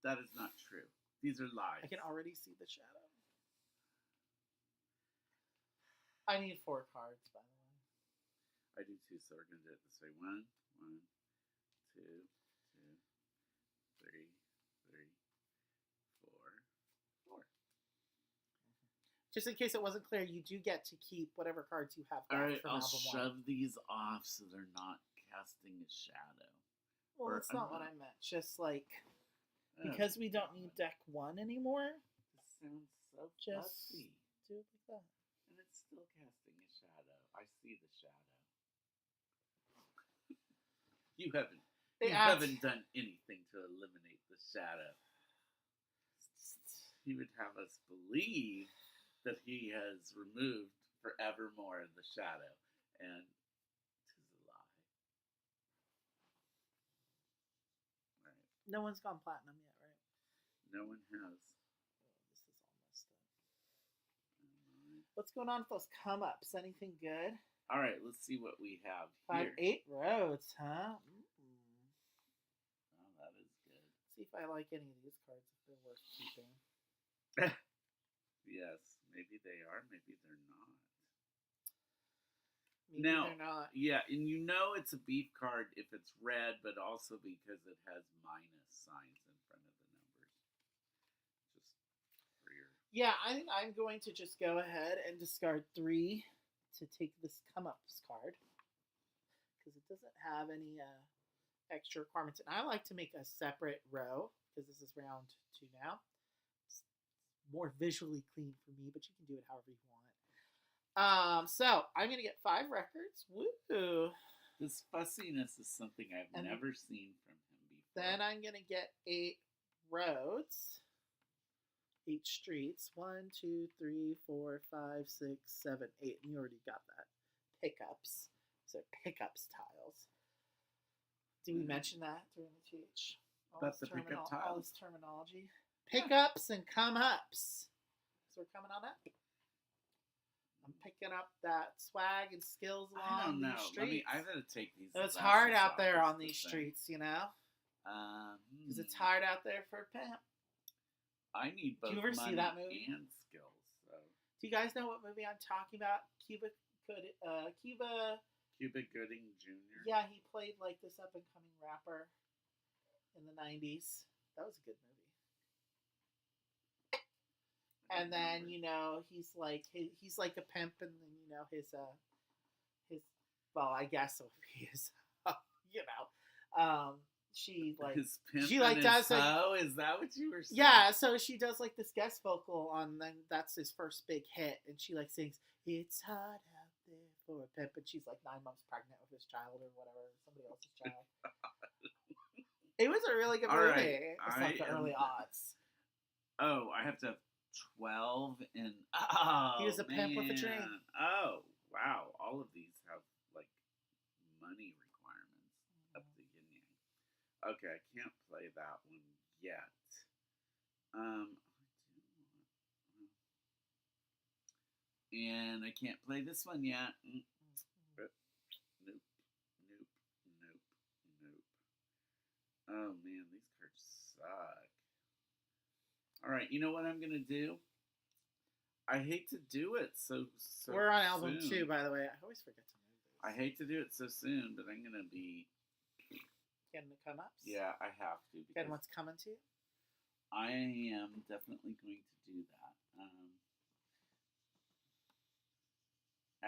That is not true. These are lies. I can already see the shadow. I need 4 cards, by the way. I do too, so we're going to do it this way. 1, 2, 2, 3, 4, 4. Just in case it wasn't clear, you do get to keep whatever cards you have left. All right, from I'll album shove 1. these off so they're not casting a shadow. Well, or that's not what not. I meant. Just like, Oh, because we don't need deck 1 anymore, this sounds so just fussy. do it like that. And it's still casting a shadow. I see the shadow. You haven't done anything to eliminate the shadow. He would have us believe that he has removed forevermore the shadow, and 'tis a lie. Right. No one's gone platinum yet, right? No one has. This is almost done. What's going on with those come-ups? Anything good? All right, let's see what we have 5, here. 8 roads, huh? Oh, that is good. See if I like any of these cards, if they're worth keeping. Yes, maybe they are, maybe they're not. Maybe Now, they're not. yeah, and you know it's a beef card if it's red, but also because it has minus signs in front of the numbers. Just for your... Yeah, I think I'm going to just go ahead and discard 3 to take this come-ups card. Because it doesn't have any extra requirements. And I like to make a separate row, because this is round 2 now. It's more visually clean for me, but you can do it however you want. So I'm going to get 5 records. Woo! This fussiness is something I've And never seen from him before. Then I'm going to get 8 roads. 8 streets. 1, 2, 3, 4, 5, 6, 7, 8. And you already got that. Pickups. So pickups tiles. Did we mention that during the teach? That's the pickup tiles. All this terminology. Pickups and come-ups. So we're coming on up. I'm picking up that swag and skills I along don't know. these streets. I gotta take these. It's glasses hard out off, there is on the these thing. streets, you know? Because it's Hmm. hard out there for a pimp. I need both you ever see money that movie? and skills. So Do you guys know what movie I'm talking about? Cuba. Cuba Gooding Jr. Yeah, he played like this up and coming rapper in the 90s. That was a good movie. And then he's like a pimp, and then his well, I guess so he is she like his pimp she, like, and does, his like- hoe? Is that what you were saying? yeah, so she does like this guest vocal on, then that's his first big hit, and she like sings "It's hard out there for a pimp," and she's like 9 months pregnant with his child or whatever, somebody else's child. It was a really good All movie. right, It's like the early aughts. Oh, I have to have 12 and oh, He was a pimp with a man. dream. Oh, wow! All of these have like money requirements up the yin yang. Okay, I can't play that one yet. And I can't play this one yet. Nope. Oh man, these cards suck. Alright, you know what I'm gonna do? I hate to do it so We're on album soon. 2, by the way. I always forget to move these. I hate to do it so soon, but I'm gonna be. Getting the come-ups? Yeah, I have to. Getting Because what's coming to you? I am definitely going to do that.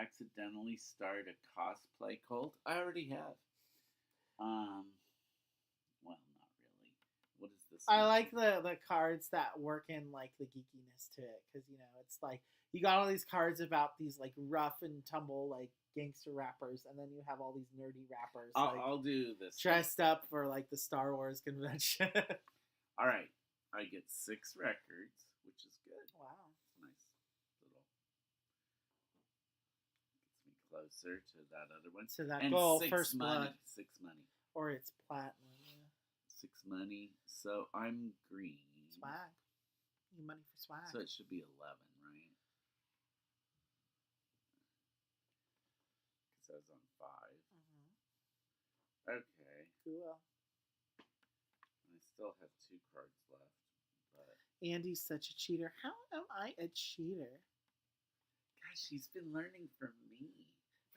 Accidentally start a cosplay cult. I already have. Well, not really. What is this? I one? like the cards that work in, like, the geekiness to it. Because, you know, it's like, you got all these cards about these, like, rough and tumble, like, gangster rappers. And then you have all these nerdy rappers. I'll do this. Dressed up for, like, the Star Wars convention. All right. I get 6 records, which is good. Wow. It's nice little. Gets me closer to that other one. To that And goal, 6 first money. blood. 6 money. Or it's platinum. Yeah. 6 money. So I'm green. Swag. Need money for swag. So it should be 11, right? Because I was on 5. Mhm. Okay. Cool. I still have 2 cards left. But Andy's such a cheater. How am I a cheater? gosh, he's been learning from me.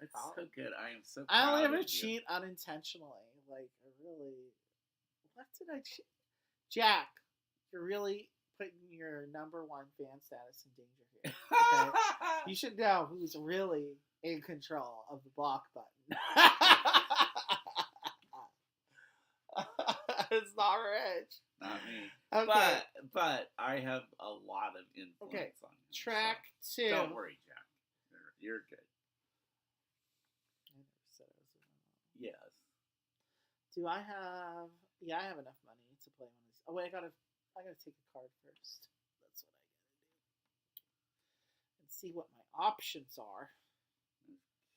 That's Oh. so good. I am so proud I only ever of you. cheat unintentionally. Like, I really. What did I cheat? Jack, you're really putting your number 1 fan status in danger here. Okay? You should know who's really in control of the block button. It's not Rich. Not me. Okay. But I have a lot of influence Okay. on him. Track so 2. Don't worry, Jack. You're good. I never said I was a winner. Yes. Do I have? Yeah, I have enough money to play one of these. Oh wait, I gotta take a card first. That's what I gotta do. And see what my options are.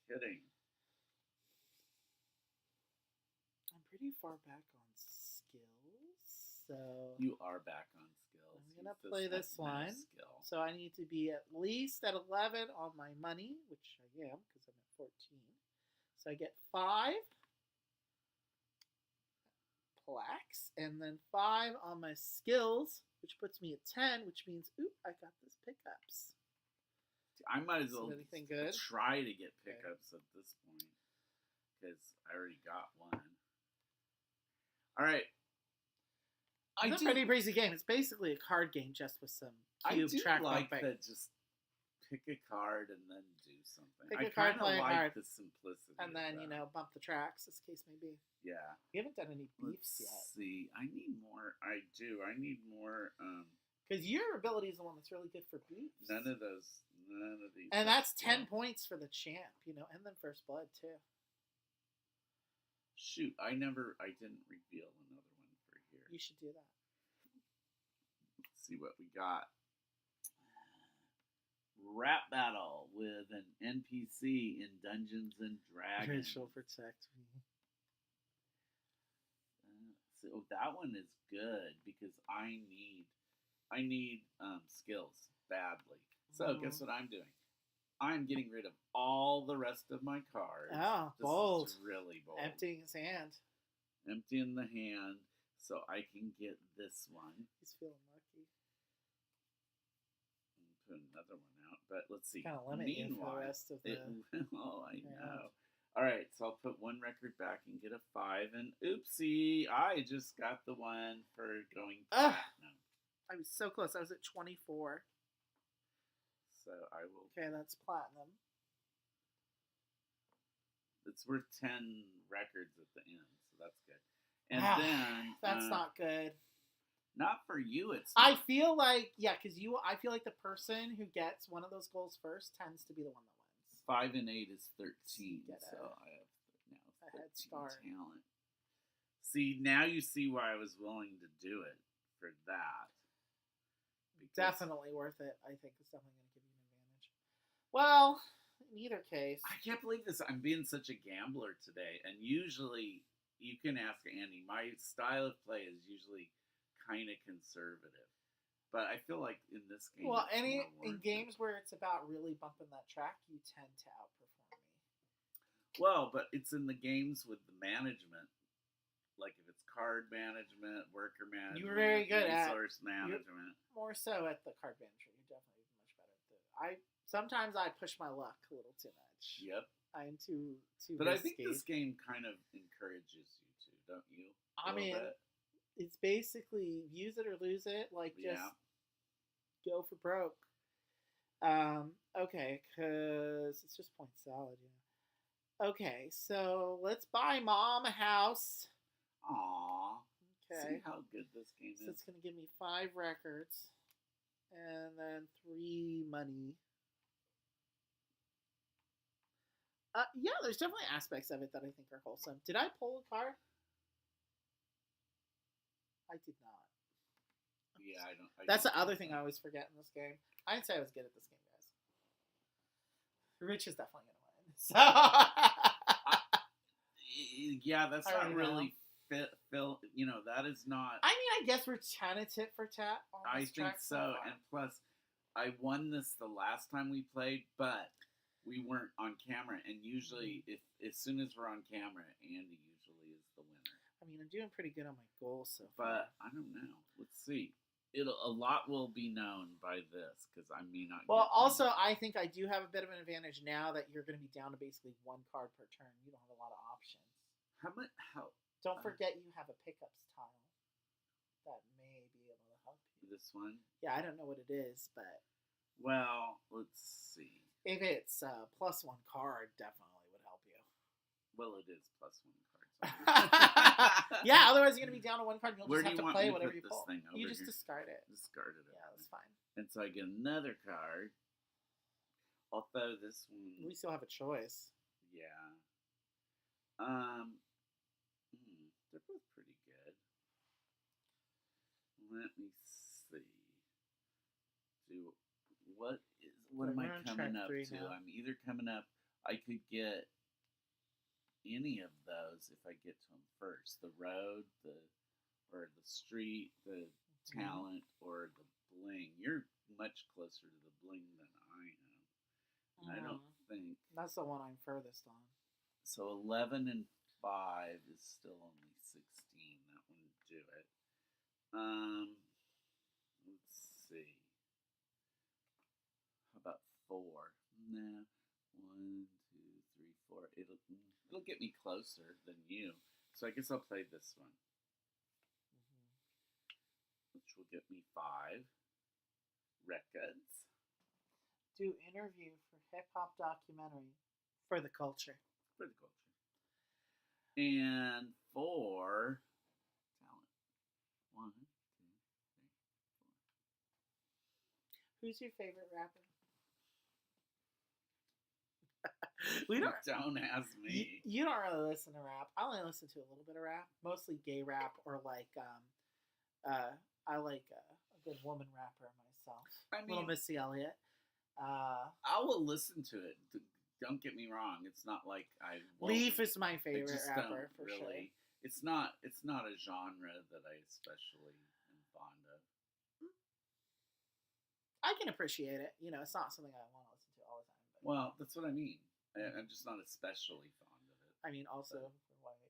Kidding. I'm pretty far back on skills, so You are back on skills. I'm gonna He's play just this got no one. skill. So I need to be at least at 11 on my money, which I am because I'm at 14. So I get 5 plaques, and then 5 on my skills, which puts me at 10, which means, oop, I got this pickups. I might as Is well anything good? try to get Okay. pickups at this point because I already got one. All right. It's a pretty breezy game. It's basically a card game just with some cube track like bumping. that. Just pick a card and then do something. Pick I a card, kinda play a like card. the simplicity. And then, of you that. know, bump the tracks, as the case may be. Yeah. We haven't done any beefs Let's yet. see. I need more. I do. I need more. Because your ability is the one that's really good for beefs. None of those. None of these. And are that's 10 skill. points for the champ, you know, and then first blood, too. Shoot! I didn't reveal another one for here. You should do that. Let's see what we got. Rap battle with an NPC in Dungeons and Dragons. Rich will protect me. So that one is good because I need skills badly. So guess what I'm doing? I'm getting rid of all the rest of my cards. Oh, This bold. is really bold. Emptying his hand. Emptying the hand so I can get this one. He's feeling lucky. And put another one out. But let's see. Kind of limit you for the Meanwhile, rest of the. oh, I Yeah. know. All right, so I'll put 1 record back and get a 5. And oopsie, I just got the one for going Ugh. platinum. I was so close. I was at 24. So I will. Okay, that's platinum. It's worth 10 records at the end, so that's good. And Ah, then That's not good. not for you. It's I not. feel like, yeah, because I feel like the person who gets one of those goals first tends to be the one that wins. 5 and 8 is 13, Get so a- I have now a 13 head start. talent. See, now you see why I was willing to do it for that. Because Definitely worth it. I think it's definitely going to give you an advantage. Well, in either case, I can't believe this. I'm being such a gambler today, and usually you can ask Andy. My style of play is usually kind of conservative, but I feel like in this game, well, it's in more worth it. games where it's about really bumping that track, you tend to outperform me. Well, but it's in the games with the management. Like if it's card management, worker management, You were very good at- resource management. More so at the card manager. You're definitely much better at the. Sometimes I push my luck a little too much. Yep. I'm too But risky. I think this game kind of encourages you to, don't you? I mean, it's basically use it or lose it. Like, just go for broke. Okay, because it's just point salad, yeah. Okay, so let's buy Mom a house. Aww. Okay. See how good this game So is. it's going to give me 5 records. And then 3 money. Yeah, there's definitely aspects of it that I think are wholesome. Did I pull a card? I did not. Yeah, I don't. That's the other thing I always forget in this game. I didn't say I was good at this game, guys. Rich is definitely going to win. So. Yeah, that's I not already really Phil. You know, that is not. I mean, I guess we're kind of tit for tat on I this think track so, far. and plus, I won this the last time we played, but we weren't on camera. And usually, if as soon as we're on camera, Andy usually is the winner. I mean, I'm doing pretty good on my goals so But far. I don't know. Let's see. A lot will be known by this because I may not. Well, get also, anything. I think I do have a bit of an advantage now that you're going to be down to basically 1 card per turn. You don't have a lot of options. How much? How Don't forget you have a pickups tile that may be able to help you. this one? Yeah, I don't know what it is, but Well, let's see. if it's +1 card, definitely would help you. Well, it is +1 card. Yeah, otherwise you're going to be down to 1 card. You'll Where just do have you to want play me to whatever put you this pull. thing You over just here? discard it. Discarded it. Yeah, that's fine. And so I get another card. Although this one, We still have a choice. yeah. They're both pretty good. Let me see. What am I We're on coming track up 3 to? now. I'm either coming up. I could get any of those if I get to them first. The road, or the street, the talent, or the bling. You're much closer to the bling than I am. And I don't think That's the one I'm furthest on. so. 11 and 5 is still only 16. That wouldn't do it. Let's see. How about 4? Nah. 1, 2, 3, 4. It'll get me closer than you. So I guess I'll play this one, which will get me 5 records. Do interview for hip hop documentary for the culture. For the culture. And 4 talent. 1, 2, 3, 4. Who's your favorite rapper? We don't. Don't ask me. You don't really listen to rap. I only listen to a little bit of rap, mostly gay rap or like I like a good woman rapper myself. I Little mean, Missy Elliott. I will listen to it. Don't get me wrong. It's not like I won't. Leaf is my I favorite just rapper don't for really. sure. It's not a genre that I especially am fond of. I can appreciate it. You know, it's not something I want to listen to all the time. But Well, that's what I mean. I'm just not especially fond of it. I mean, also for white.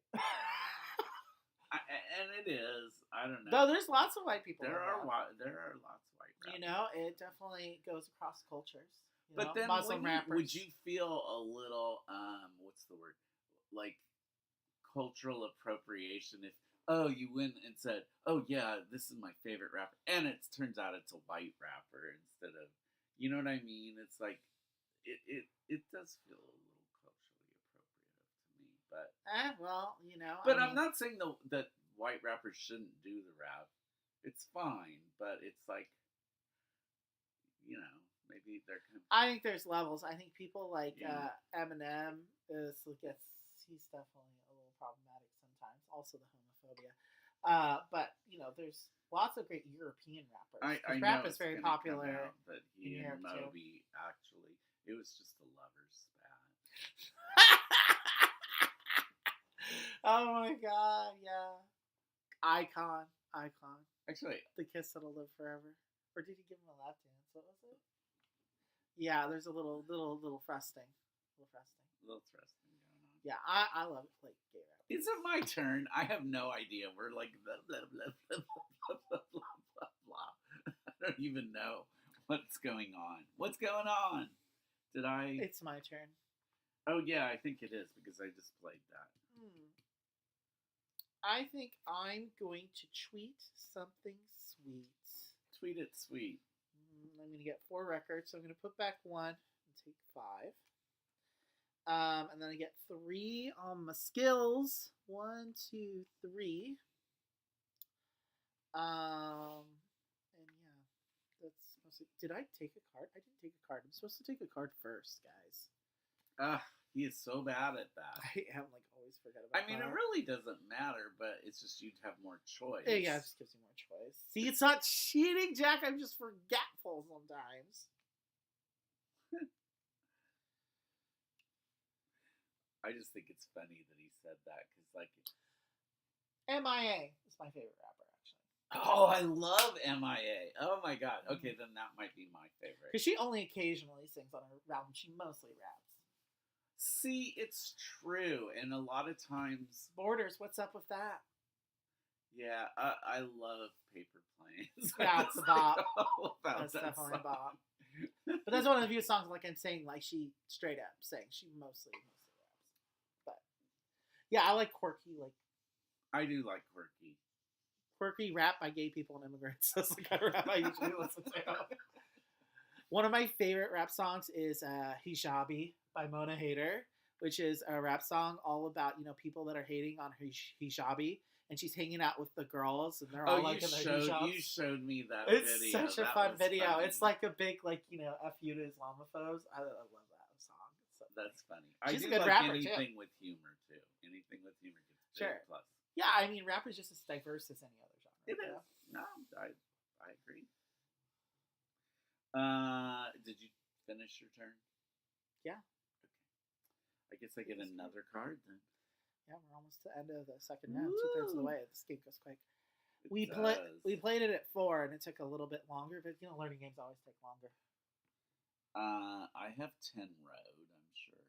And it is. I don't know. Though there's lots of white people. There in are rap. there are lots of white rappers. You know, it definitely goes across cultures. You But know, then Muslim rappers. would you feel a little what's the word, like cultural appropriation if you went and said, oh yeah, this is my favorite rapper, and it turns out it's a white rapper instead of, you know what I mean? It's like it does feel a little culturally appropriative to me, but Well, you know. but I I'm mean, not saying that white rappers shouldn't do the rap. It's fine, but it's like, you know, maybe they're kind of. I think there's levels. I think people like Yeah. Eminem he's definitely a little problematic sometimes. Also the homophobia. But you know, there's lots of great European rappers. I 'Cause know rap is it's very gonna come popular. out that he in and Europe, too. Moby actually, it was just a lover's spat. Oh my god, yeah. Icon. Actually, The kiss that'll live forever. Or did he give him a lap dance? What was it? Yeah, there's a little frosting. a little thrusting going on. Yeah, I love like gay rap. Is it my turn? I have no idea. We're like blah blah blah blah blah blah blah blah blah. I don't even know What's going on? What's going on? Did I? It's my turn. Oh yeah, I think it is because I just played that. I think I'm going to tweet something sweet. Tweet it sweet. I'm going to get 4 records, so I'm going to put back 1 and take 5. And then I get 3 on my skills. 1, 2, 3. And yeah, that's mostly. Did I take a card? I didn't take a card. I'm supposed to take a card first, guys. He is so bad at that. I am always forget about. I mean, it really doesn't matter, but it's just you'd have more choice. Yeah, it just gives you more choice. See, it's not cheating, Jack. I'm just forgetful sometimes. I just think it's funny that he said that because, like, MIA is my favorite rapper, actually. oh, I love MIA. Oh my god. Okay, then that might be my favorite. Because she only occasionally sings on her album. She mostly raps. See, it's true, and a lot of times, Borders, what's up with that? yeah, I love Paper Planes. Yeah, it's a bop. All about That's that definitely a song. bop. But that's one of the few songs, like I'm saying, like she straight up sings. She mostly raps. But yeah, I like quirky, I do like quirky. rap by gay people and immigrants. That's the kind of rap I usually listen to. One of my favorite rap songs is Hijabi by Mona Hader, which is a rap song all about, people that are hating on hijabi, and she's hanging out with the girls, and they're all in their hijabs. You showed me that It's video. such a That fun was video. funny. It's like a big, F you to Islamophobes. I love that song. It's so That's funny. She's I a do good like rapper, anything with humor, too. Anything with humor gets big Sure. plus. Yeah, I mean, rap is just as diverse as any other genre. It is. No, I agree. Did you finish your turn? Yeah. Okay. I guess I get another card then. Yeah, we're almost to the end of the second round. 2/3 of the Woo! way. This game goes quick. It We does. played it at 4, and it took a little bit longer. But learning games always take longer. I have 10 road, I'm sure.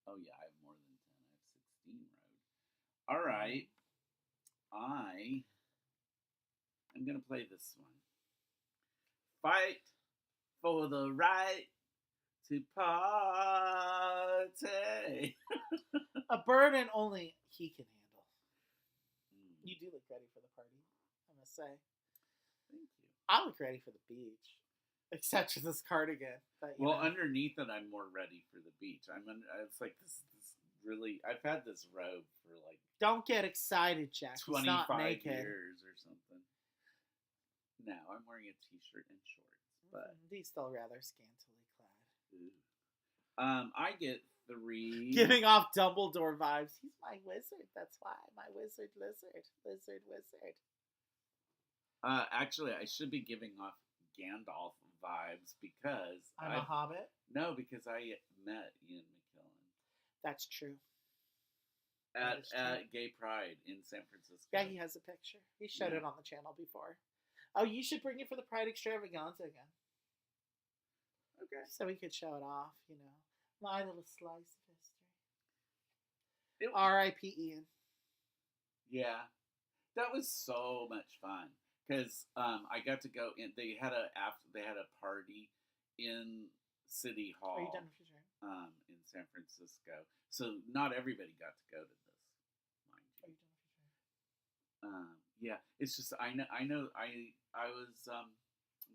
Oh yeah, I have more than 10. I have 16 road. All right. I am gonna play this one. Fight for the right to party. A burden only he can handle. Mm, You do look ready for the party, I must say. Thank you. I look ready for the beach, except for this cardigan. But, Well, underneath it, I'm more ready for the beach. It's like this really. I've had this robe for like don't get excited, Jack. He's not 25 naked. years or something. No, I'm wearing a t-shirt and shorts, but He's still rather scantily clad. ooh. I get 3. Giving off Dumbledore vibes. He's my wizard. That's why. My wizard lizard. Lizard wizard. Actually, I should be giving off Gandalf vibes because I'm a hobbit. No, because I met Ian McKellen That's true. That is true. at Gay Pride in San Francisco. Yeah, he has a picture. He showed Yeah. it on the channel before. Oh, you should bring it for the Pride Extravaganza again. Okay. So we could show it off, My little slice of history. It- R.I.P. Ian. Yeah, that was so much fun because I got to go in. They had a party in City Hall. Are you done with your turn? In San Francisco. So not everybody got to go to this, mind Are you. you done with your turn? Yeah, it's just I was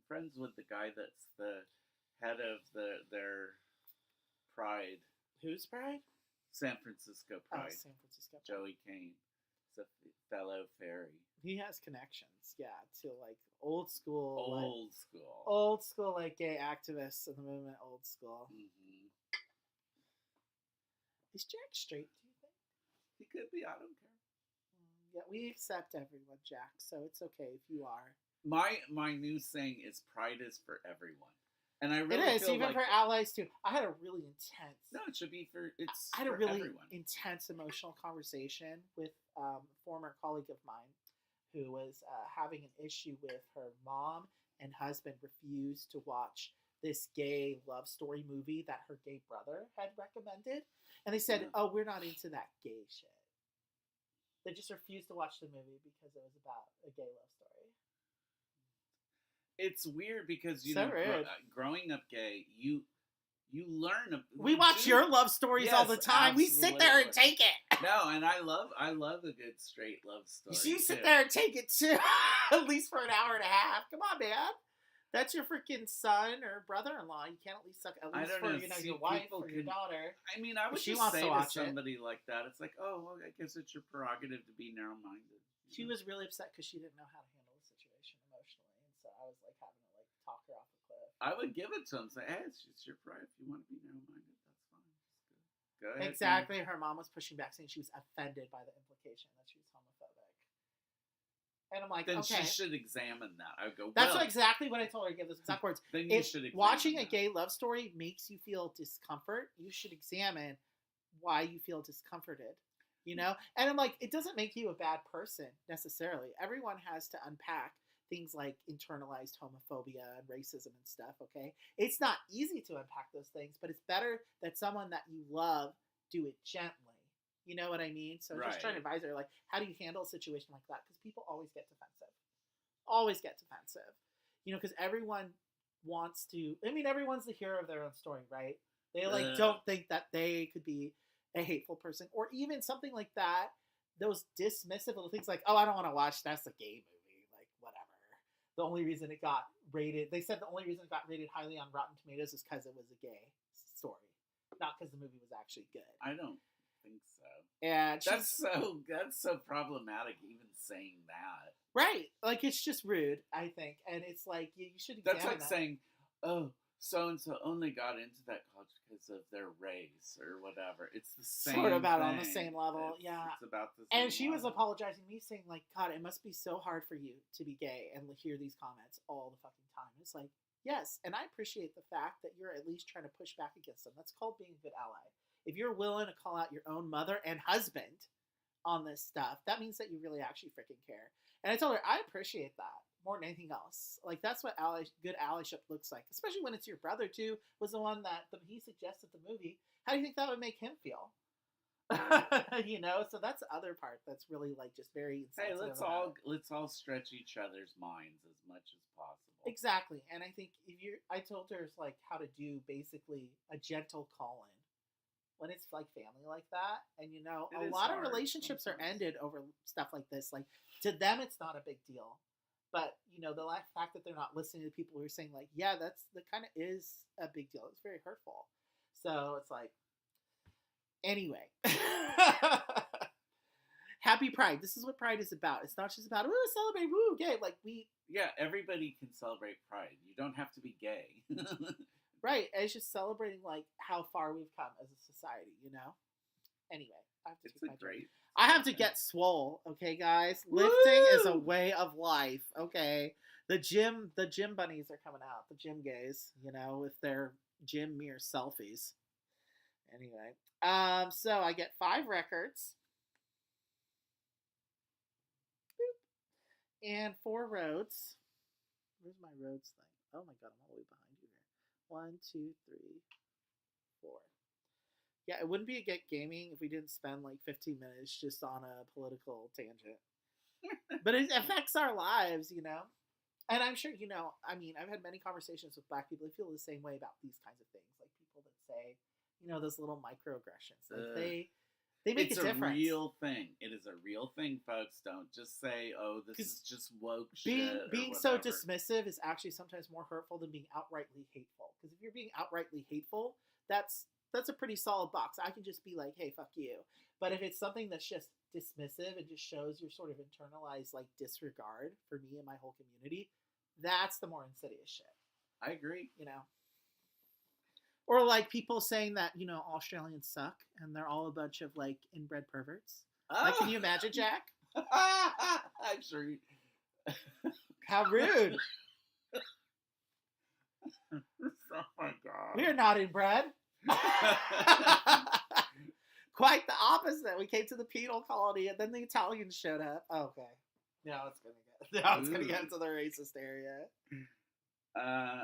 friends with the guy that's the head of their Pride, Whose Pride? San Francisco Oh, Pride. San Francisco. Joey Kane, it's a fellow fairy, He has connections, to old school, old school. gay activists in the movement, old school. Mm-hmm. Is Jack straight? Do you think? He could be. I don't care. Yeah, we accept everyone, Jack. So it's okay if you are. My new saying is "Pride is for everyone," and I really It is feel even like for allies too. I had a really intense. no, it should be for it's. I had a for really everyone. intense emotional conversation with a former colleague of mine who was having an issue with her mom and husband refused to watch this gay love story movie that her gay brother had recommended. And they said, Yeah. oh, we're not into that gay shit. They just refused to watch the movie because it was about a gay love story. It's weird because So rude. growing up gay, you learn. We watch your love stories all the Yes, time. We sit there and absolutely. take it. No, and I love a good straight love story. You sit too. there and take it too, at least for an hour and a half. Come on, man. That's your freaking son or brother-in-law. You can't at least suck at I least don't for know. See, your wife people or your can- daughter. I mean, I would She just wants say to to watch it. somebody like that, it's like, oh, well, I guess it's your prerogative to be narrow-minded. She was really upset because she didn't know how to handle the situation emotionally, and so I was like having to like talk her off the cliff. I would give it to him. Say, hey, it's your right. If you want to be narrow-minded, that's fine. Just go ahead. Exactly. Her mom was pushing back, saying she was offended by the implication that she was homophobic. And I'm like, Then okay. she should examine that. I would go, That's well, exactly what I told her to give those exact words. then you If should examine watching a that. gay love story makes you feel discomfort, you should examine why you feel discomforted. You know? And I'm like, it doesn't make you a bad person necessarily. Everyone has to unpack things like internalized homophobia and racism and stuff, okay? It's not easy to unpack those things, but it's better that someone that you love do it gently. You know what I mean? So I'm just trying to Right. advise her, like, how do you handle a situation like that? Because people always get defensive. Always get defensive. You know, because everyone wants to, I mean, everyone's the hero of their own story, right? They, like, don't think that they could be a hateful person. Or even something like that, those dismissive little things like, oh, I don't want to watch, that's a gay movie. Like, whatever. The only reason it got rated, they said the only reason it got rated highly on Rotten Tomatoes is because it was a gay story. Not because the movie was actually good. I don't think so. And That's so problematic. Even saying that. right, like it's just rude, I think, and it's like you should examine That's like that. saying, oh, so and so only got into that college because of their race or whatever. It's the same. Sort of about on thing. the same level, It's, yeah. It's about the same. And she was level. apologizing to me, saying like, God, it must be so hard for you to be gay and hear these comments all the fucking time. It's like, yes, and I appreciate the fact that you're at least trying to push back against them. That's called being a good ally. If you're willing to call out your own mother and husband on this stuff, that means that you really actually freaking care. And I told her, I appreciate that more than anything else. Like, that's what good allyship looks like. Especially when it's your brother, too, was the one that he suggested the movie. How do you think that would make him feel? You know? So that's the other part that's really, like, just very Hey, insensitive. let's all stretch each other's minds as much as possible. Exactly. And I think I told her it's like how to do basically a gentle call-in. When it's like family like that, and you know, It a is lot of hard relationships are sometimes. ended over stuff like this. Like, to them, it's not a big deal. But, you know, the fact that they're not listening to people who are saying, like, yeah, that kind of is a big deal. It's very hurtful. So it's like, anyway. Happy Pride. This is what Pride is about. It's not just about, woo, celebrate, woo, gay. Like, Yeah, everybody can celebrate Pride. You don't have to be gay. right. It's just celebrating, like, how far we've come as a society, you know? Anyway, I have to It's take a my great. I have to get swole, okay, guys? Lifting is a Woo! way of life, okay? The gym bunnies are coming out, the gym gays, you know, with their gym mirror selfies. Anyway, so I get 5 records. Boop. And 4 roads. Where's my roads thing? Oh my god, I'm all the way behind you here. 1, 2, 3, 4. Yeah, it wouldn't be a Get Gaming if we didn't spend like 15 minutes just on a political tangent. But it affects our lives, you know? And I'm sure, you know, I mean, I've had many conversations with Black people who feel the same way about these kinds of things. Like people that say, you know, those little microaggressions. Like they make It's a difference. a real thing. It is a real thing, folks. Don't just say, "Oh, this is just woke shit." Being or so whatever. dismissive is actually sometimes more hurtful than being outrightly hateful. Because if you're being outrightly hateful, that's a pretty solid box. I can just be like, hey, fuck you. But if it's something that's just dismissive and just shows your sort of internalized like disregard for me and my whole community, that's the more insidious shit. I agree. You know? Or like people saying that, you know, Australians suck and they're all a bunch of like inbred perverts. Like, can you imagine, Jack? I'm sure. How rude. Oh my god. We are not inbred. Quite the opposite. We came to the penal colony and then the Italians showed up. Oh, okay. Now it's gonna get into the racist area. I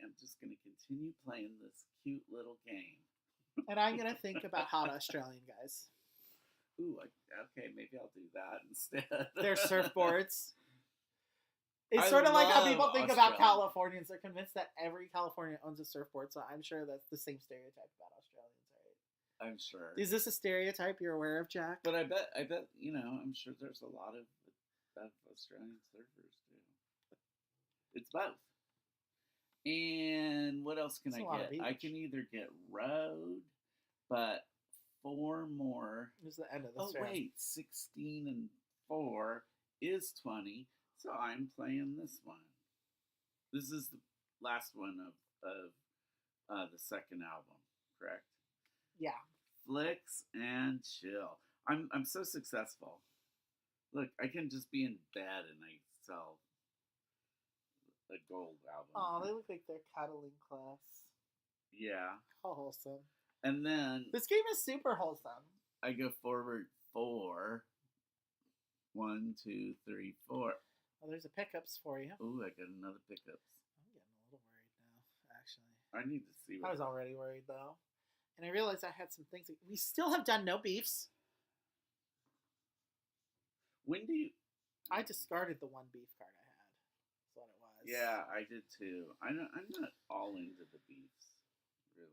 am just gonna continue playing this cute little game. And I'm gonna think about hot Australian guys. Ooh, okay, maybe I'll do that instead. Their surfboards. It's I sort of like how love people think about Australia. Californians. They're convinced that every Californian owns a surfboard, so I'm sure that's the same stereotype about Australians, right? I'm sure. Is this a stereotype you're aware of, Jack? But I bet, I'm sure there's a lot of Australian surfers too. It's both. And what else can It's a I lot of get? I beach. can either get road, but 4 more. This is the end of Oh this round. wait, 16 and 4 is 20. So I'm playing this one. This is the last one of the second album, correct? Yeah. Flicks and chill. I'm so successful. Look, I can just be in bed and I sell a gold album. Oh, they look like they're cuddling close. Yeah. How wholesome. And then This game is super wholesome. I go forward 4. 1, 2, 3, 4. Oh, there's a pickups for you. Ooh, I got another pickups. I'm getting a little worried now, actually. I need to see I what was already worried, though. And I realized I had some things. We still have done no beefs. When do you... I discarded the one beef card I had. That's what it was. Yeah, I did too. I'm not all into the beefs, really.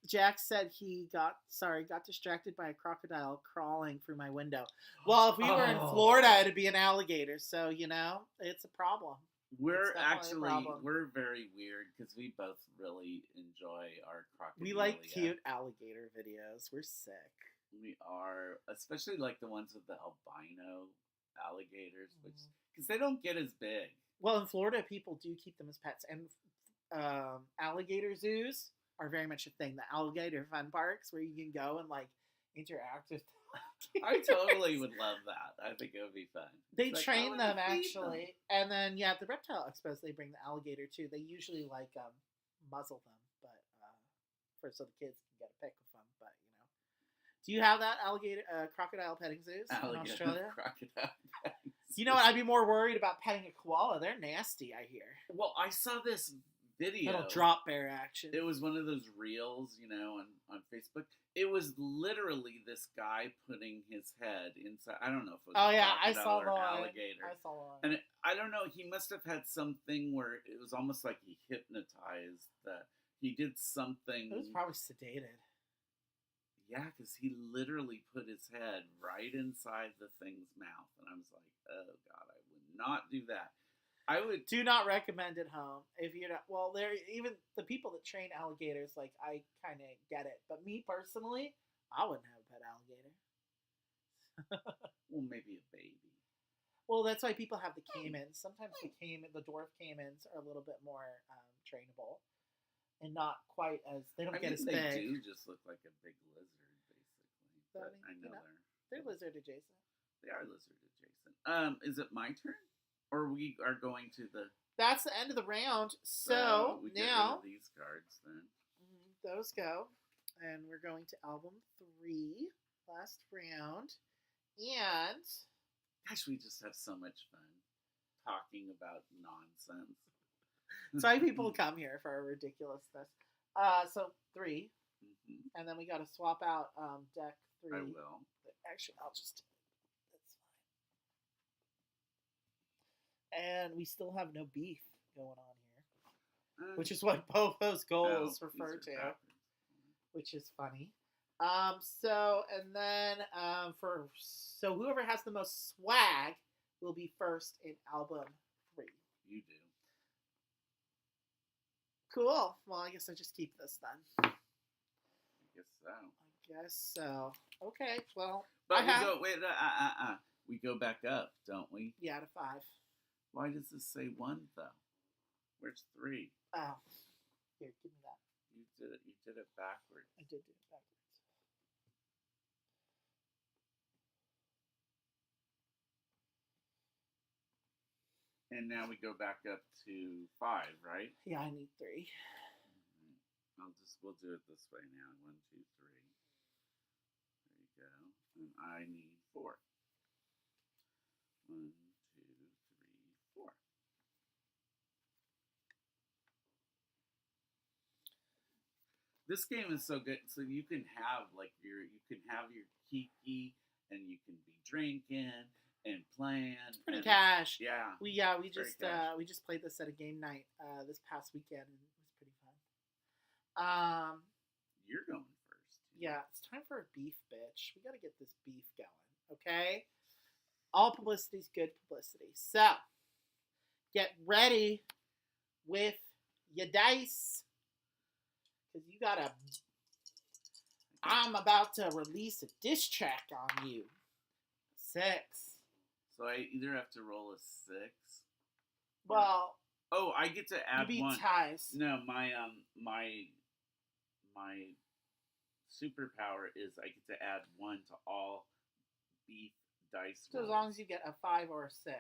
Jack said he got distracted by a crocodile crawling through my window. Well, if we were in Florida, it'd be an alligator. So, it's a problem. We're definitely a actually, problem. we're very weird because we both really enjoy our crocodile. We like cute alligator videos. We're sick. We are, especially like the ones with the albino alligators, which Mhm. because they don't get as big. Well, in Florida, people do keep them as pets, and alligator zoos are very much a thing. The alligator fun parks where you can go and interact with. I totally would love that. I think it would be fun. They It's like, train oh, them let me feed actually, and then at the reptile expos they bring the alligator too. They usually muzzle them, but so the kids can get a pic of them. But do you have that alligator crocodile petting zoos in Australia? Crocodile. You know what? I'd be more worried about petting a koala. They're nasty, I hear. Well, I saw this video. Little drop bear action. It was one of those reels, on Facebook. It was literally this guy putting his head inside. I don't know if it was Oh a yeah, I crocodile saw or the an one. alligator. I saw one. And I don't know. He must have had something where it was almost like he hypnotized. He did something. It was probably sedated. Yeah, because he literally put his head right inside the thing's mouth, and I was like, "Oh God, I would not do that." I would Do not recommend at home if you're not. Well, there even the people that train alligators, I kind of get it, but me personally, I wouldn't have a pet alligator. Well, maybe a baby. Well, that's why people have the caimans. Sometimes the dwarf caimans are a little bit more trainable, and not quite as they don't get as they big. do just look like a big lizard, basically. But I know They're lizard adjacent. they are lizard adjacent. Is it my turn, or we are going to the? That's the end of the round. So we get rid now of these cards then. those go, and we're going to album 3, last round, and Gosh, we just have so much fun talking about nonsense. that's why people come here for our ridiculousness. So 3, and then we got to swap out deck 3. I will. Actually, I'll just. That's fine. And we still have no beef going on here, which is what both those goals refer to, which is funny. So whoever has the most swag will be first in album 3. You do. Cool. Well, I guess I just keep this then. I guess so. I guess so. Okay. Well, But we go back up, don't we? Yeah, to 5. Why does this say 1 though? Where's 3? Oh, here, give me that. You did it backwards. I did do it backwards. And now we go back up to 5, right? Yeah, I need 3. We'll do it this way now. 1, 2, 3. There you go. And I need 4. 1, 2, 3, 4. This game is so good. So you can have your kiki, and you can be drinking, and plan. Pretty and cash. Yeah. We very just cash. we just played this at a game night this past weekend, and it was pretty fun. You're going first. Yeah, it's time for a beef, bitch. We got to get this beef going, okay? All publicity's good publicity. So, get ready with your dice, because you got to... I'm about to release a diss track on you. 6. So I either have to roll a 6. Well, Oh, I get to you add beat one. ties. No, my superpower is I get to add 1 to all beef dice. So as long as you get a 5 or a 6.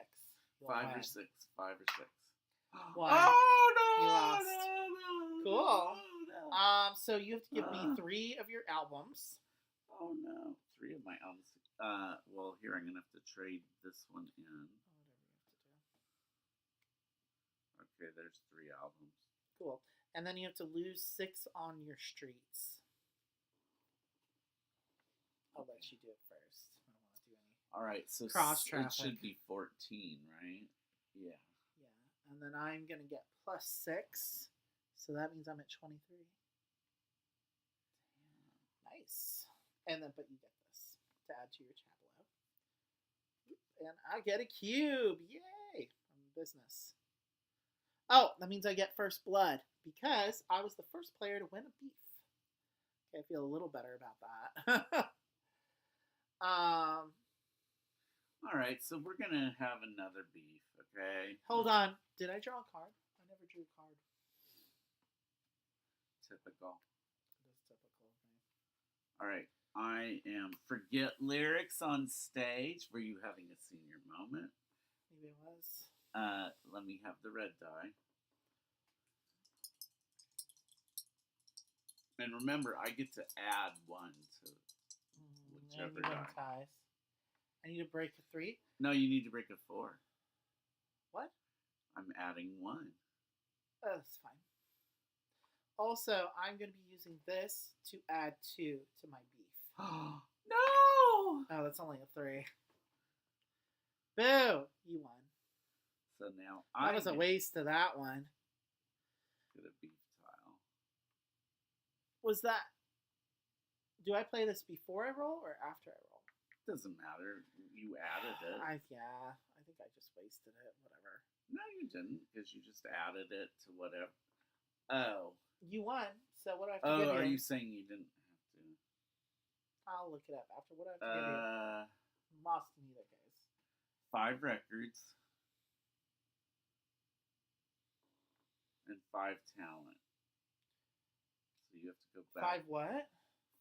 5 or 6. 5 or 6. One. Oh no! You lost. No, Cool. no. So you have to give me 3 of your albums. Oh no! 3 of my albums. Well, here I'm gonna have to trade this one in. Okay, there's 3 albums. Cool. And then you have to lose 6 on your streets. I'll let you do it first. I don't want to do any. All right, so Cross it traffic. should be 14, right? Yeah. Yeah. And then I'm going to get plus 6. So that means I'm at 23. Nice. And then, but you get this to add to your tableau. And I get a cube. Yay. I'm in business. Oh, that means I get first blood because I was the first player to win a beef. Okay, I feel a little better about that. All right, so we're gonna have another beef, okay? Hold on. Did I draw a card? I never drew a card. Typical. It is typical of me. All right, I am forget lyrics on stage. Were you having a senior moment? Maybe it was. Let me have the red die. And remember, I get to add 1 to whichever and you win die. ties. I need to break a 3. No, you need to break a 4. What? I'm adding 1. Oh, that's fine. Also, I'm going to be using this to add 2 to my beef. No! Oh, that's only a 3. Boo! You won. So now That was a waste of that one. Get a beef tile. Was that... Do I play this before I roll or after I roll? Doesn't matter. You added it. I think I just wasted it. Whatever. No, you didn't, because you just added it to whatever. Oh. You won, so what do I have to give you? Oh, are you saying you didn't have to? I'll look it up after. What do I have to give you? I'm lost in either case. 5 records. And 5 talent. So you have to go back. 5 what?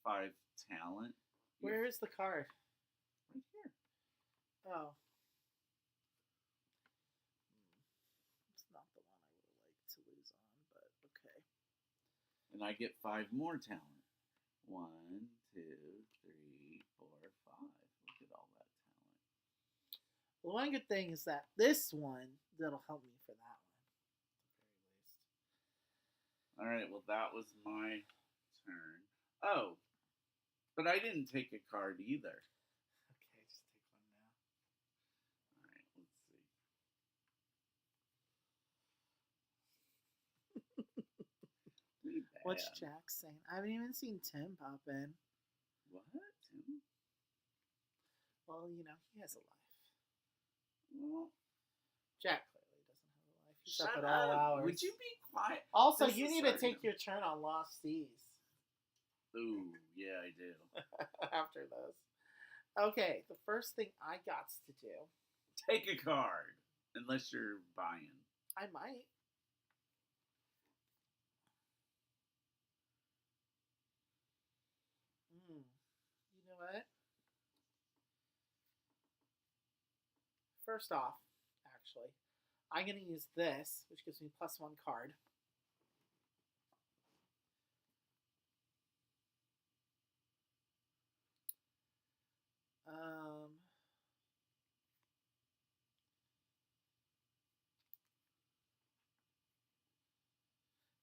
5 talent. Where is the card? Right here. Oh. It's not the one I would have liked to lose on, but okay. And I get 5 more talent. 1, 2, 3, 4, 5. Look at all that talent. Well, one good thing is that this one, that'll help me for that one. At the very least. Alright, well that was my turn. Oh. But I didn't take a card either. Okay, just take one now. Alright, let's see. Pretty bad. What's Jack saying? I haven't even seen Tim pop in. What? Tim? Well, you know, he has a life. Well, Jack clearly doesn't have a life. He's shut up at all hours. Would you be quiet? Also, This you is need to starting take your turn on Lost Seas. Ooh, yeah, I do. After those. Okay, the first thing I got to do. Take a card. Unless you're buying. I might. You know what? First off, actually, I'm going to use this, which gives me +1 card.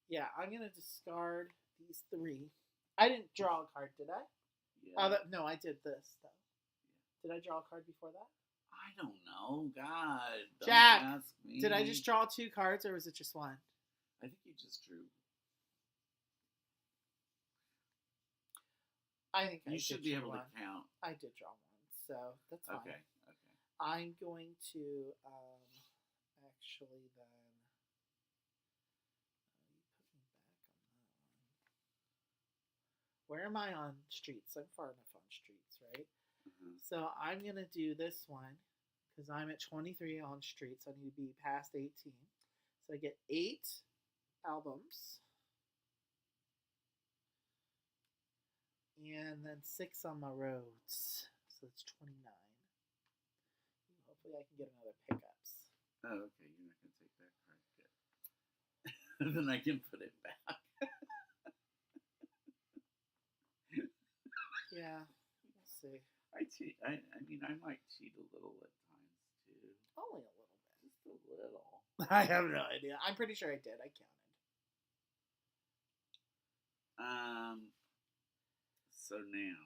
Yeah, I'm going to discard these 3. I didn't draw a card, did I? Yeah. No, I did this, though. Did I draw a card before that? I I don't know. God. Don't Jack, ask me. Did I just draw 2 cards or was it just 1? I think you just drew. I think You should be able to count. I did draw 1, so that's fine. Okay. I'm going to actually then. You put me back on that one. Where am I on streets? I'm far enough on streets, right? Mm-hmm. So I'm gonna do this one because I'm at 23 on streets. So I need to be past 18. So I get 8 albums. And then 6 on my roads. So it's 29. Hopefully I can get another pickups. Oh, okay. You're not going to take that card. Good. Then I can put it back. Yeah, we'll see. I cheat. I mean, I might cheat a little at times, too. Only a little bit. Just a little. I have no idea. I'm pretty sure I did. I counted. So now.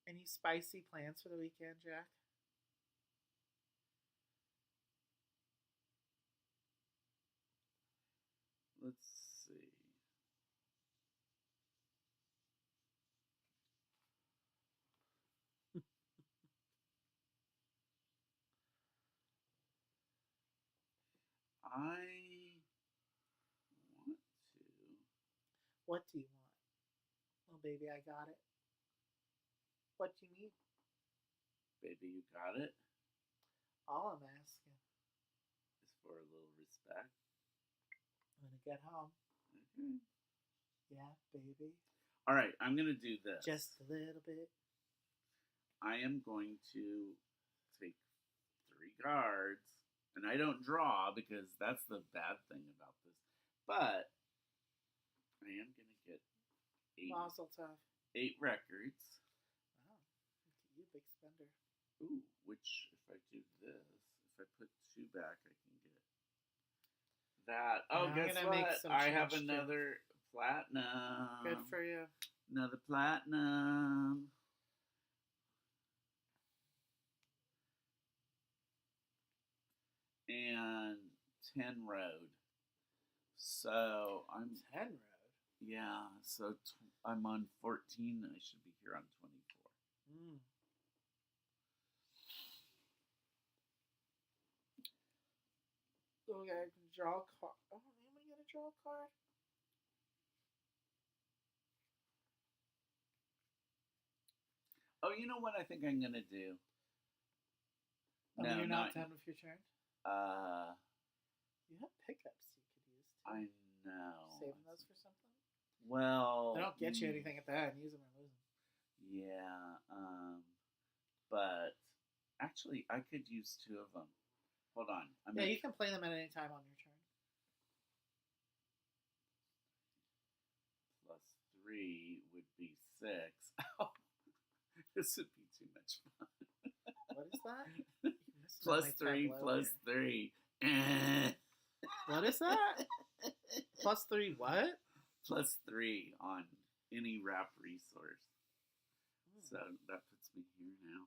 Any spicy plans for the weekend, Jack? Let's see. I want to. What do you want? Oh, baby, I got it. What do you need? Baby, you got it? All I'm asking Is for a little respect. when I get home. Okay. Yeah, baby. All right, I'm going to do this. Just a little bit. I am going to take 3 cards. And I don't draw because that's the bad thing about this. But I am going to get 8, Mazel tov. 8 records. Wow. Look at you, big spender. Ooh, which if I do this, if I put 2 back, I can get that. Oh, I'm guess gonna make what? some I have change, too. another platinum. Good for you. Another platinum. And 10 road. So I'm 10 road. Yeah, so I'm on 14. I should be here on 24. Mm. Okay, I can draw a card. Oh, am I gonna draw a card? Oh, you know what I think I'm gonna do? Oh, you're not done with your turn? You have pickups you could use too. I know. Saving those for something? Well, They don't get you anything at the end. Use them or lose them. Yeah, but actually, I could use 2 of them. Hold on. Yeah, you can play them at any time on your turn. Plus 3 would be 6. Oh, this would be too much fun. What is that? Plus 3, plus 3. What is that? Plus 3 what? Plus 3 on any rap resource. So that puts me here now.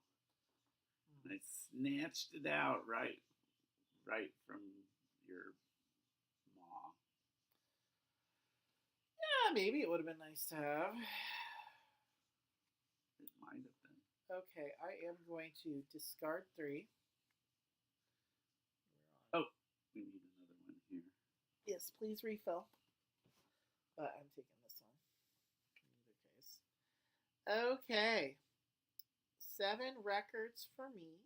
I snatched it out right from your maw. Yeah, maybe it would have been nice to have. It might have been. Okay, I am going to discard 3. Oh, we need another one here. Yes, please refill. But I'm taking this one. In either case. Okay. 7 records for me.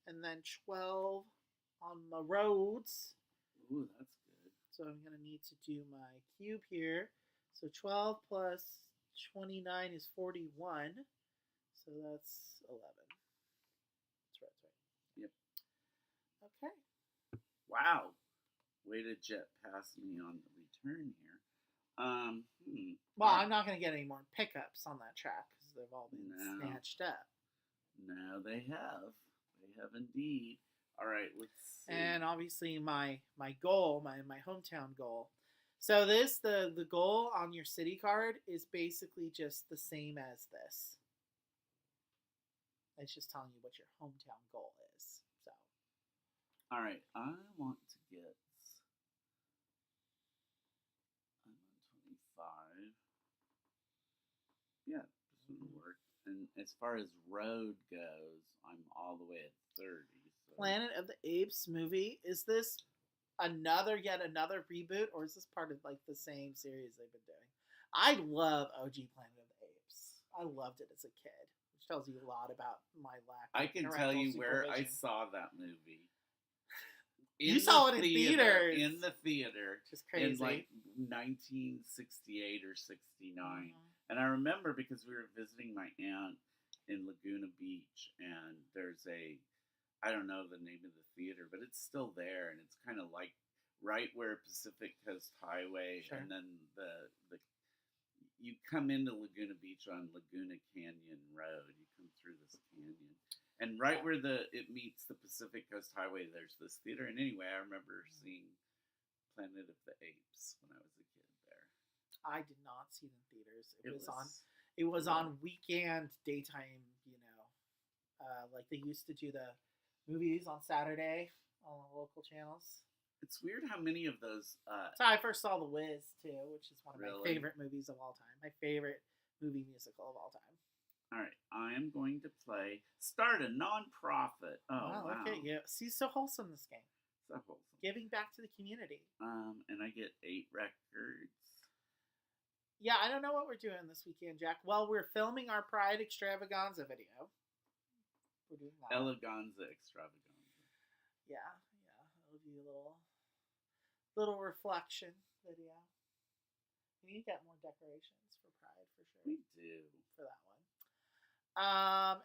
And then 12 on the roads. Ooh, that's good. So I'm going to need to do my cube here. So 12 plus 29 is 41. So that's 11. That's right. Yep. Okay. Wow. Way to jet past me on the return here. Well, I'm not going to get any more pickups on that track because they've all been snatched up. No, they have. They have indeed. All right, let's see. And obviously my goal, my hometown goal. So the goal on your city card is basically just the same as this. It's just telling you what your hometown goal is. So. All right, I want to get. I'm on 25. Yeah, this would work. And as far as road goes, I'm all the way at 30. So. Planet of the Apes movie, is this yet another reboot, or is this part of like the same series they've been doing? I love OG Planet of the Apes. I loved it as a kid, which tells you a lot about my lack of I can tell you where I supervision. saw that movie. You saw it in theaters. In the theater. Just crazy. In like 1968 or 69. Mhm. And I remember because we were visiting my aunt in Laguna Beach, and there's I don't know the name of the theater, but it's still there, and it's kind of like right where Pacific Coast Highway, Sure. and then the you come into Laguna Beach on Laguna Canyon Road. You come through this canyon, and right where it meets the Pacific Coast Highway, there's this theater. And anyway, I remember seeing Planet of the Apes when I was a kid there. I did not see it in theaters. It was on weekend daytime. Like they used to do the movies on Saturday on the local channels. It's weird how many of those. So I first saw The Wiz too, which is one of my Really? favorite movies of all time. My favorite movie musical of all time. All right, I am going to start a nonprofit. Oh, wow. Okay, yeah. See, so wholesome this game. So wholesome. Giving back to the community. And I get 8 records. Yeah, I don't know what we're doing this weekend, Jack. Well, we're filming our Pride Extravaganza video. We're doing that. Eleganza Extravaganza. Yeah. It'll be a little reflection video. We need to get more decorations for Pride for sure. We do. For that one.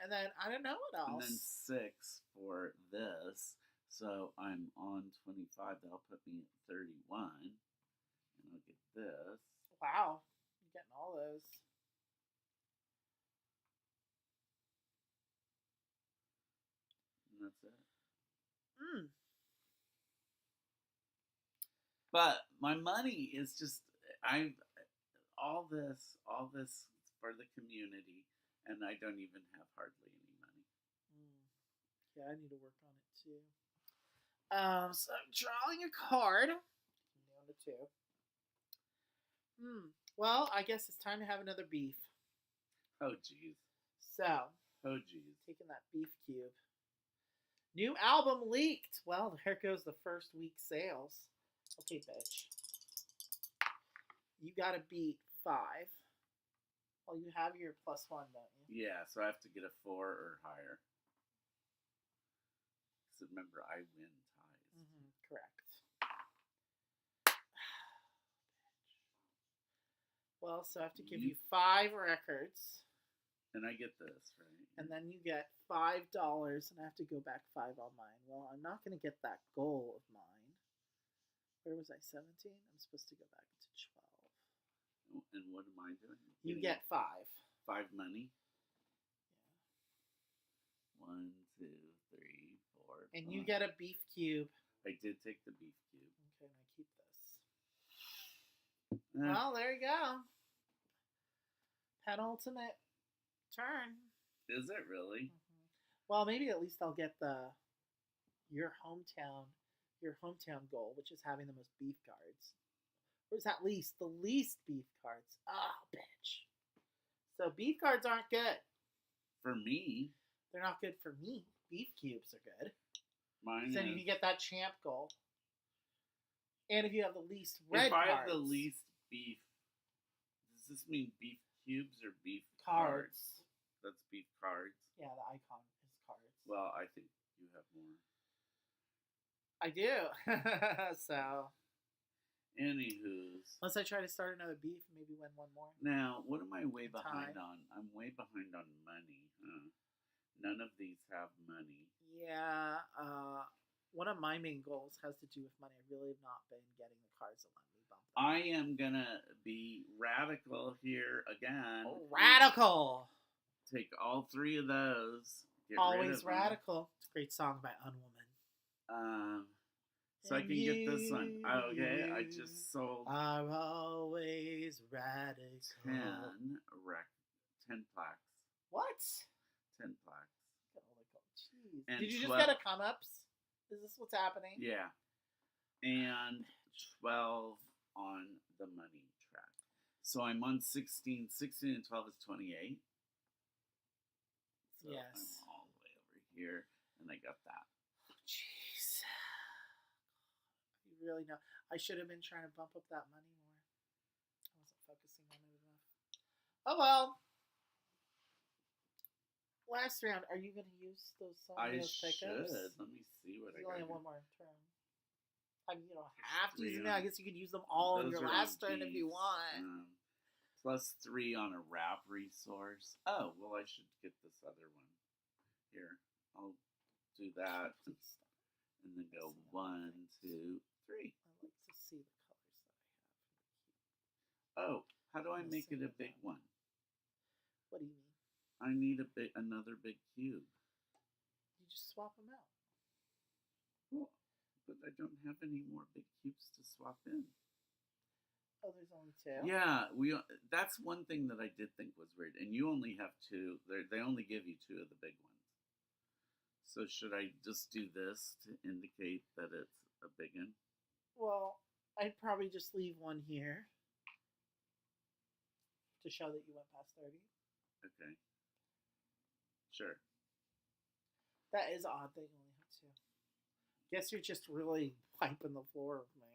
And then I don't know what else. And then 6 for this. So I'm on 25. That'll put me at 31. And I'll get this. Wow. You're getting all those. And that's it. But my money is just all this for the community, and I don't even have hardly any money. Yeah, I need to work on it too. So I'm drawing a card. Down to 2. Well, I guess it's time to have another beef. Oh jeez. So. Oh jeez. Taking that beef cube. New album leaked. Well, there goes the first week sales. Okay, bitch. You gotta beat 5. Well, you have your +1, don't you? Yeah, so I have to get a 4 or higher. So remember, I win ties. Correct. Well, so I have to give you 5 records. And I get this, right? And then you get $5, and I have to go back 5 on mine. Well, I'm not going to get that goal of mine. Where was I, 17? I'm supposed to go back to 12. And what am I doing? You get 5. 5 money? Yeah. 1, 2, 3, 4. And 5. you get a beef cube. I did take the beef cube. Okay, and I keep this. Eh. Well, there you go. Penultimate turn. Is it really? Well, maybe at least I'll get your hometown goal, which is having the most beef cards. Or is that the least beef cards? Oh, bitch. So beef cards aren't good. For me. They're not good for me. Beef cubes are good. Mine So is... you can get that champ goal. And if you have the least red cards. If I cards. have the least beef, does this mean beef cubes or beef cards? That's beef cards. Yeah, the icon is cards. Well, I think you have more. I do. So. Anywho's. Unless I try to start another beef and maybe win one more. Now, what am I way behind on? I'm way behind on money. Huh? None of these have money. Yeah. One of my main goals has to do with money. I really have not been getting the cards that let me bump them. I am going to be radical here again. Oh, radical! Take all 3 of those. Always radical. It's a great song by Unwoman. So I can get this one. Okay, I just sold are always radical. 10 plaques. What? 10 plaques. Jeez. And Did you just 12 get a come-ups? Is this what's happening? Yeah. And 12 on the money track. So I'm on 16. 16 and 12 is 28. So Yes. I'm all the way over here, and I got that. Jeez. You really know. I should have been trying to bump up that money more. I wasn't focusing on it enough. Oh well. Last round. Are you going to use those Should. pickups? Let me see what I You got. only have here. one more turn. I mean, you don't have to use them Three now. I on- guess you could use them all in Those your are last turn if you these, want. Plus 3 on a wrap resource. Oh, well, I should get this other one. Here, I'll do that. Please stop. And then go 1, 2, 3. I like to see the colors that I have. Oh, how do I Let's make see it a what big that- one? What do you mean? I need another big cube. You just swap them out. Well, but I don't have any more big cubes to swap in. Oh, there's only 2? Yeah, that's one thing that I did think was weird. And you only have 2. They only give you 2 of the big ones. So should I just do this to indicate that it's a big one? Well, I'd probably just leave one here to show that you went past 30. Okay. Sure. That is odd that you only have 2. Guess you're just really wiping the floor with me.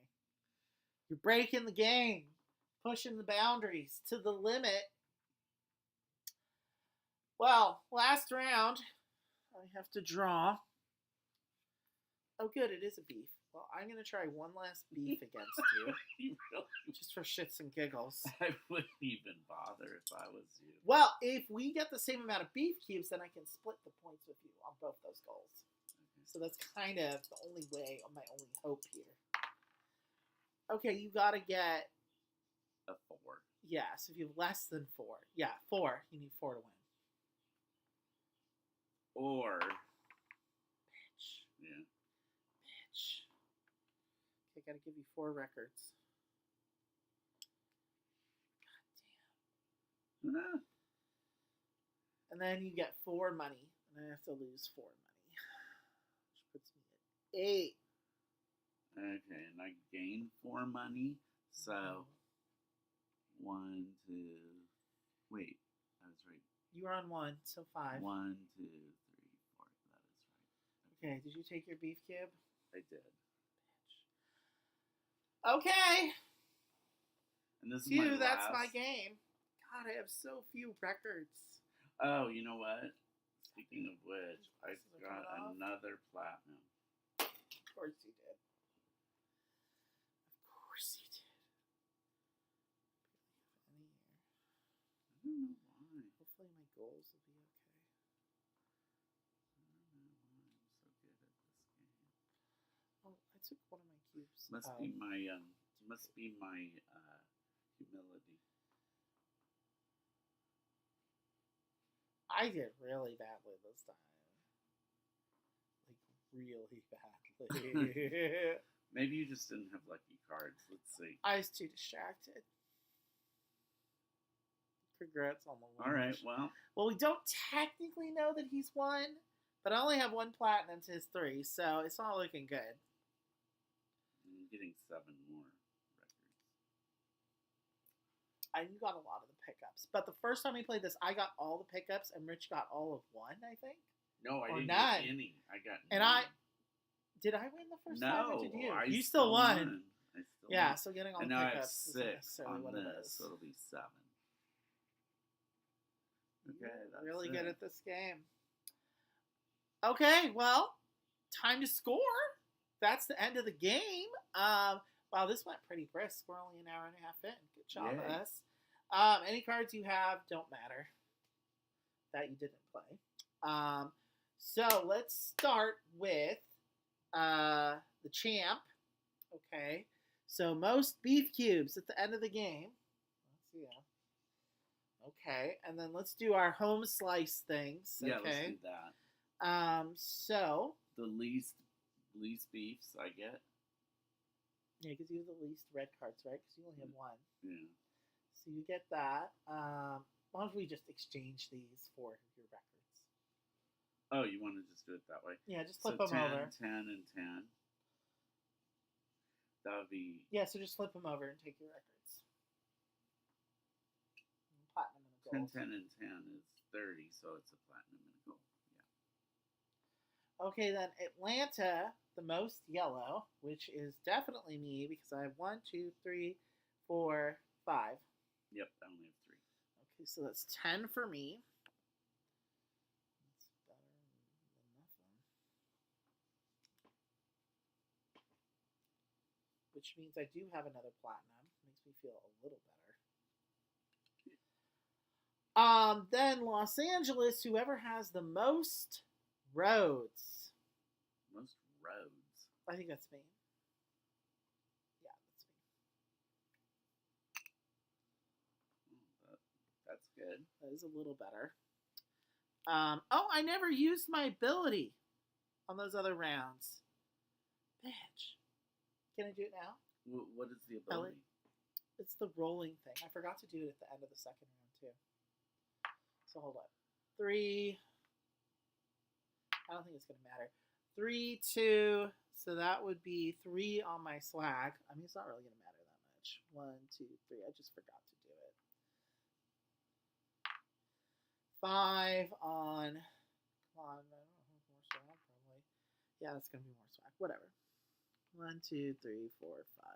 You're breaking the game, pushing the boundaries to the limit. Well, last round, I have to draw. Oh, good, it is a beef. Well, I'm going to try one last beef against you, You really, just for shits and giggles. I wouldn't even bother if I was you. Well, if we get the same amount of beef cubes, then I can split the points with you on both those goals. So that's kind of the only way, my only hope here. Okay, you got to get, A 4. yes, if you have less than 4. Yeah, 4. You need 4 to win. Or, Bitch. yeah. Bitch. Okay, got to give you 4 records. God damn. Ah, And then you get 4 money, and I have to lose 4 money, which puts me at 8. okay, and I gain 4 money. So, 1, 2, wait, I was right. You were on 1, so 5. 1, 2, 3, 4. That is right. Okay, did you take your beef cube? I did. Okay, And this is Phew, my that's last. my game. God, I have so few records. Oh, you know what? Speaking of which, I This is got coming off. another platinum. Of course you did. Of course you did. Barely have any here. I don't know why. Hopefully my goals will be okay. I don't know why I'm so good at this game. Oh, I took one of my cubes. Must out. be my humility. I did really badly this time. Like, really badly. Maybe you just didn't have lucky cards. Let's see. I was too distracted. Congrats on the win. All right. Well, Well, we don't technically know that he's won, but I only have 1 platinum to his 3, so it's not looking good. I'm getting 7 more records. You got a lot of the pickups. But the first time we played this, I got all the pickups, and Rich got all of 1, I think. No, I Or didn't none. get any. I got And none. Did I win the first time, or No, did you? I You still won. I still Yeah, won. so getting all And the now I have pickups isn't 6 necessarily on what it this, is. so it'll be 7. Okay, You're that's really it. good at this game. Okay, well, time to score. That's the end of the game. Wow, this went pretty brisk. We're only an hour and a half in. Good job, Yay. us. Any cards you have don't matter that you didn't play. So let's start with the champ. Okay, so most beef cubes at the end of the game. Let's see. Okay, and then let's do our home slice things. Yeah, Okay. let's do that. So The least least beefs I get. Yeah, because you have the least red cards, right? Because you only have one. Yeah. So you get that. Why don't we just exchange these for your records? Oh, you want to just do it that way? Yeah, just flip So them 10, over. 10, and 10. That would be... Yeah, so just flip them over and take your records. Platinum and a 10, gold. 10, and 10 is 30, so it's a platinum and a gold. Yeah. Okay, then Atlanta, the most yellow, which is definitely me because I have 1, 2, 3, 4, 5. Yep, I only have 3. Okay, so that's 10 for me. That's better than nothing. Which means I do have another platinum. Makes me feel a little better. Then Los Angeles, whoever has the most roads. Most roads. I think that's me. Yeah, that's me. That's good. That is a little better. Oh, I never used my ability on those other rounds. Bitch. Can I do it now? What is the ability? It's the rolling thing. I forgot to do it at the end of the second round, too. So hold on. 3. I don't think it's going to matter. 3, 2. So that would be 3 on my swag. I mean, it's not really going to matter that much. 1, 2, 3. I just forgot to do it. 5 on. Come on. I don't know. More swag, probably. Yeah, that's going to be more swag. Whatever. 1, 2, 3, 4, 5.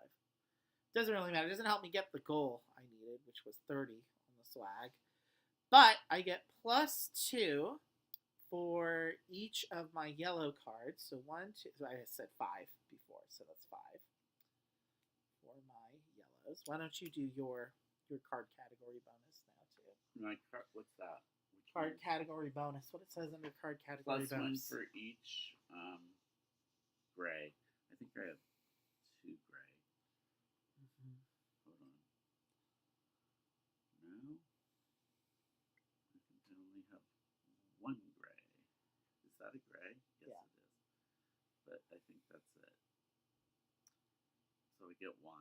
Doesn't really matter. It doesn't help me get the goal I needed, which was 30 on the swag. But I get +2 for each of my yellow cards. So 1, 2. So I said 5 before, so that's 5 for my yellows. Why don't you do your card category bonus now too? What's that? Card category bonus. What it says under card category +1 bonus. for each gray. I think I have 2 gray. Mm-hmm. Hold on. No. I only have 1 gray. Is that a gray? Yes, Yeah. it is. But I think that's it. So we get 1.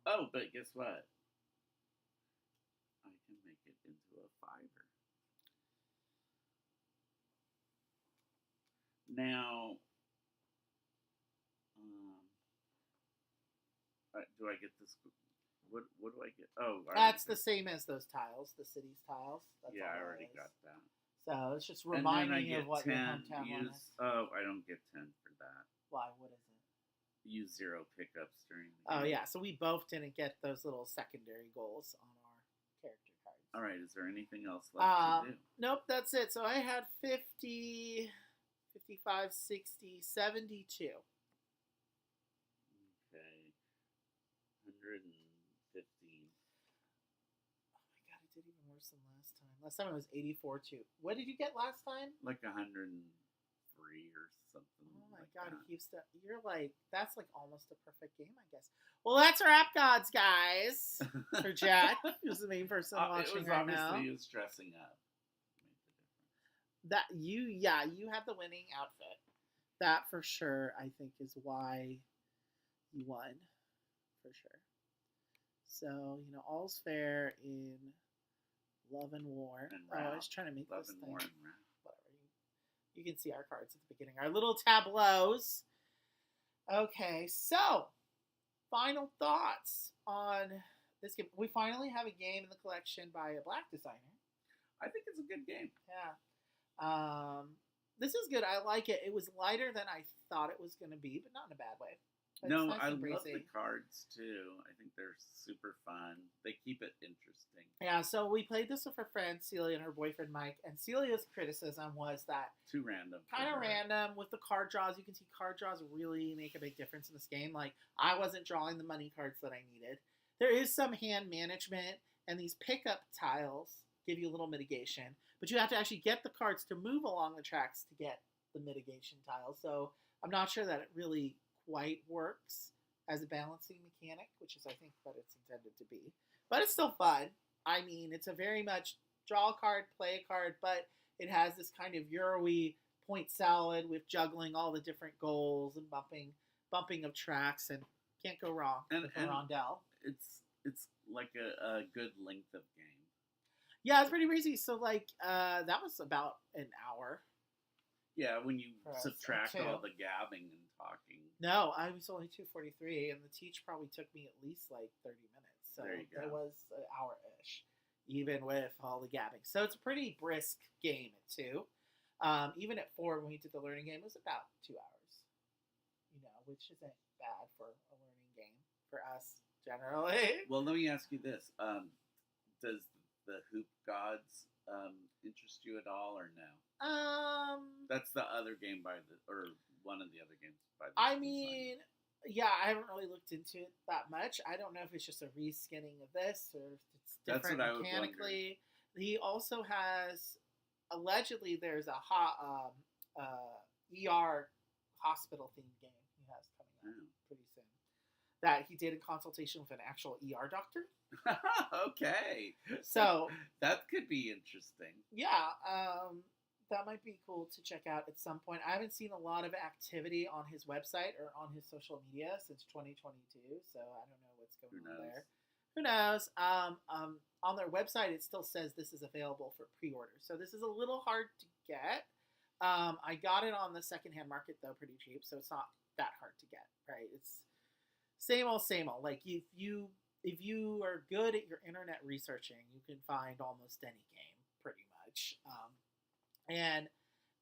Oh, but guess what? I can make it into a 5er. Now, do I get this? What do I get? Oh, That's the same as those tiles, the city's tiles. That's yeah, all I that already is. got that. So it's just And then reminding I you get of what 10. your hometown one is. Oh, I don't get 10 for that. Why? What is it? Use 0 pickups during the Oh game. yeah, so we both didn't get those little secondary goals on our character cards. All right, is there anything else left to do? Nope, that's it. So I had 50, 55, 60, 72. Okay. 115. Oh my god, I did even worse than last time. Last time it was 84 too. What did you get last time? Like 103 or something. Oh my like god, that. you're like, that's like almost a perfect game, I guess. Well, that's Rap Godz, guys. For Jack, who's the main person watching right now. He was dressing up. That you have the winning outfit. That for sure, I think, is why you won. For sure. So, all's fair in love and war. And I rap. was trying to make Love this and thing. war and rap. Whatever. You can see our cards at the beginning. Our little tableaus. Okay, so final thoughts on this game. We finally have a game in the collection by a black designer. I think it's a good game. Yeah. This is good. I like it. It was lighter than I thought it was going to be, but not in a bad way. It's No, nice I and love breezy. the cards too. I think they're super fun. They keep it interesting. Yeah, so we played this with her friend Celia and her boyfriend Mike, and Celia's criticism was that Too random. for kind of her. random with the card draws. You can see card draws really make a big difference in this game. Like, I wasn't drawing the money cards that I needed. There is some hand management, and these pickup tiles give you a little mitigation, but you have to actually get the cards to move along the tracks to get the mitigation tiles. So I'm not sure that it really quite works as a balancing mechanic, which is, I think, what it's intended to be. But it's still fun. I mean, it's a very much draw a card, play a card, but it has this kind of Euro-y point salad with juggling all the different goals and bumping of tracks, and can't go wrong with a rondelle. It's like a good length of game. Yeah, it's pretty breezy. So like that was about an hour. Yeah, when you subtract two. all the gabbing and talking. No, I was only 2:43, and the teach probably took me at least like 30 minutes. So There you go. it was an hour-ish, even with all the gabbing. So it's a pretty brisk game at 2. Even at 4, when we did the learning game, it was about 2 hours. Which isn't bad for a learning game for us generally. Well, let me ask you this: does the Hoop Gods interest you at all, or no? That's the other game or one of the other games by the. I mean, yeah, I haven't really looked into it that much. I don't know if it's just a reskinning of this or if it's different mechanically. He also has, allegedly, there's a ER hospital themed game he has coming out pretty soon that he did in consultation with an actual ER doctor. Okay. So that could be interesting. Yeah, that might be cool to check out at some point. I haven't seen a lot of activity on his website or on his social media since 2022, so I don't know what's going on there. Who knows? On their website, it still says this is available for pre-order, so this is a little hard to get. I got it on the secondhand market though, pretty cheap, so it's not that hard to get. Right? It's same old. Like if you are good at your internet researching, you can find almost any game pretty much. And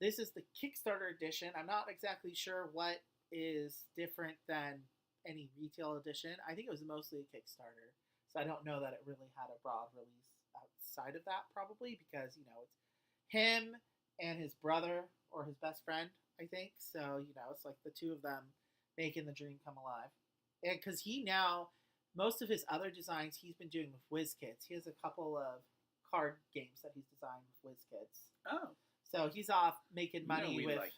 this is the Kickstarter edition. I'm not exactly sure what is different than any retail edition. I think it was mostly a Kickstarter, so I don't know that it really had a broad release outside of that, probably because it's him and his brother or his best friend, I think. So it's like the two of them making the dream come alive. And because most of his other designs he's been doing with WizKids. He has a couple of card games that he's designed with WizKids. Oh. So he's off making money with, like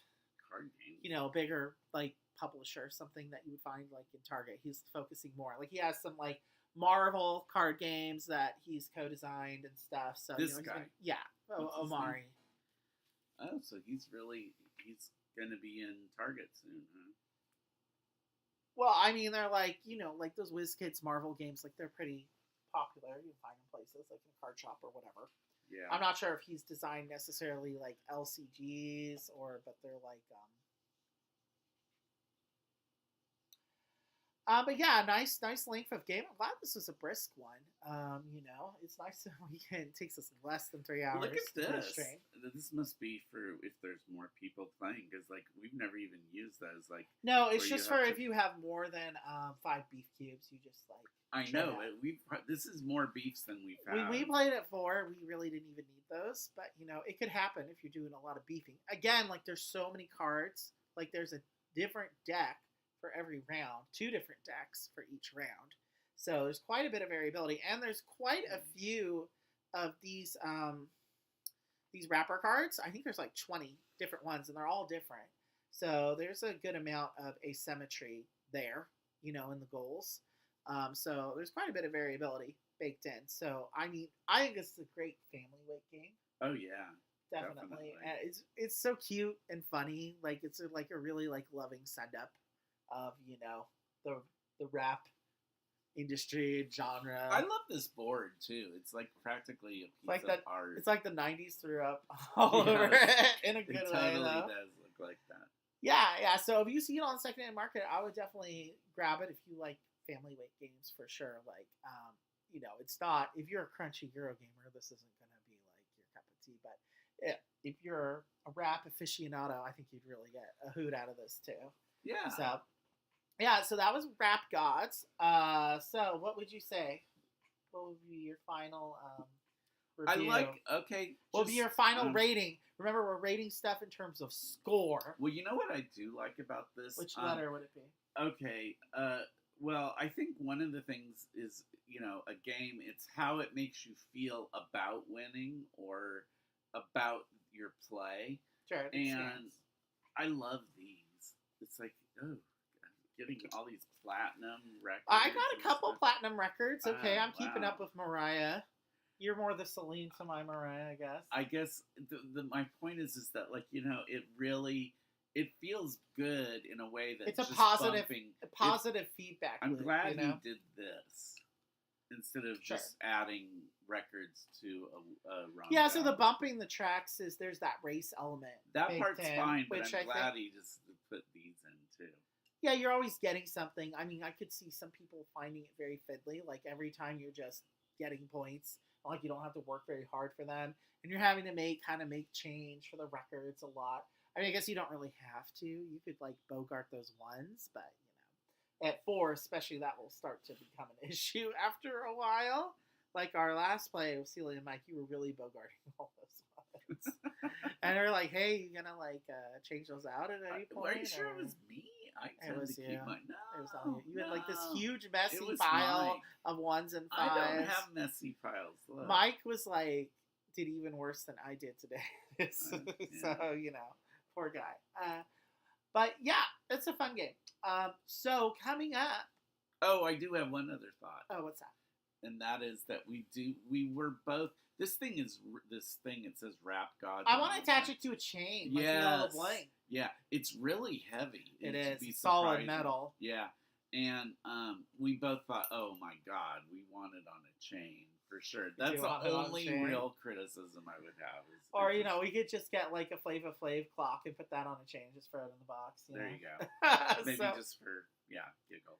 card games. A bigger like publisher, something that you would find like in Target. He's focusing more. Like he has some like Marvel card games that he's co-designed and stuff. So this guy, Omari. Oh, so he's gonna be in Target soon, huh? Well, I mean, they're like like those WizKids Marvel games. Like they're pretty popular. You can find them places like in a card shop or whatever. Yeah. I'm not sure if he's designed necessarily like LCGs but they're like but yeah, nice length of game. I'm glad this was a brisk one. It's nice that it takes us less than 3 hours. Look at this. Stream. This must be for if there's more people playing, because like we've never even used those. Like no, it's just for if you have more than 5 beef cubes. You just like. I know this is more beefs than we've had. When we played at 4, we really didn't even need those, but it could happen if you're doing a lot of beefing. Again, like there's so many cards. Like there's a different deck for every round, 2 different decks for each round. So there's quite a bit of variability, and there's quite a few of these Raptor cards. I think there's like 20 different ones, and they're all different. So there's a good amount of asymmetry there, in the goals. So there's quite a bit of variability baked in. So I mean, I think this is a great family weight game. Oh yeah, definitely. And it's so cute and funny. Like it's like a really like loving send up of the rap industry genre. I love this board too. It's like practically a piece of art. It's like the 90s threw up all over it in a good way. It totally does look like that. Yeah. So if you see it on secondhand market, I would definitely grab it if you like family weight games for sure. Like, it's not, if you're a crunchy Euro gamer, this isn't going to be like your cup of tea. But if you're a rap aficionado, I think you'd really get a hoot out of this too. Yeah. So that was Rap Godz. So what would you say? What would be your final review? What would be your final rating? Remember, we're rating stuff in terms of score. Well, you know what I do like about this? Which letter would it be? Okay. Well, I think one of the things is, a game, it's how it makes you feel about winning or about your play. Sure. And I love these. It's like, getting all these platinum records. I got a couple platinum records. Okay, I'm keeping up with Mariah. You're more the Celine to my Mariah, I guess. I guess my point is that like it really it feels good in a way that It's a just positive bumping. positive feedback. I'm loop, glad you know? he did this instead of Sure. just adding records to a rundown. Yeah, so the bumping the tracks is there's that race element. that baked part's in, fine, but which I'm I glad think, he just put these in too. yeah, you're always getting something. I mean, I could see some people finding it very fiddly. Like every time you're just getting points, like you don't have to work very hard for them, and you're having to make change for the records a lot. I mean, I guess you don't really have to. You could like bogart those ones, but at 4, especially, that will start to become an issue after a while. Like our last play with Celia and Mike, you were really bogarting all those ones. And they're like, hey, you gonna change those out at any point? Are you sure it was me? I tend was to you. keep my It was all you. You had like this huge messy It was pile mine. of 1s and 5s. I don't have messy piles. Look. Mike was like, did even worse than I did today. So, poor guy. But yeah, it's a fun game. So coming up. Oh, I do have one other thought. Oh, what's that? And that is that we were both. This thing. It says Rap Godz. I want to attach it to a chain. Like Yes. bling. Yeah, it's really heavy. It to is be solid surprising. metal. Yeah, and we both thought, oh my god, we want it on a chain for sure. That's want the it on a only chain? real criticism I would have. Is Or, it's just- we could just get like a Flava Flav clock and put that on a chain, just throw it in the box. there you go. go. Maybe So, just for giggles.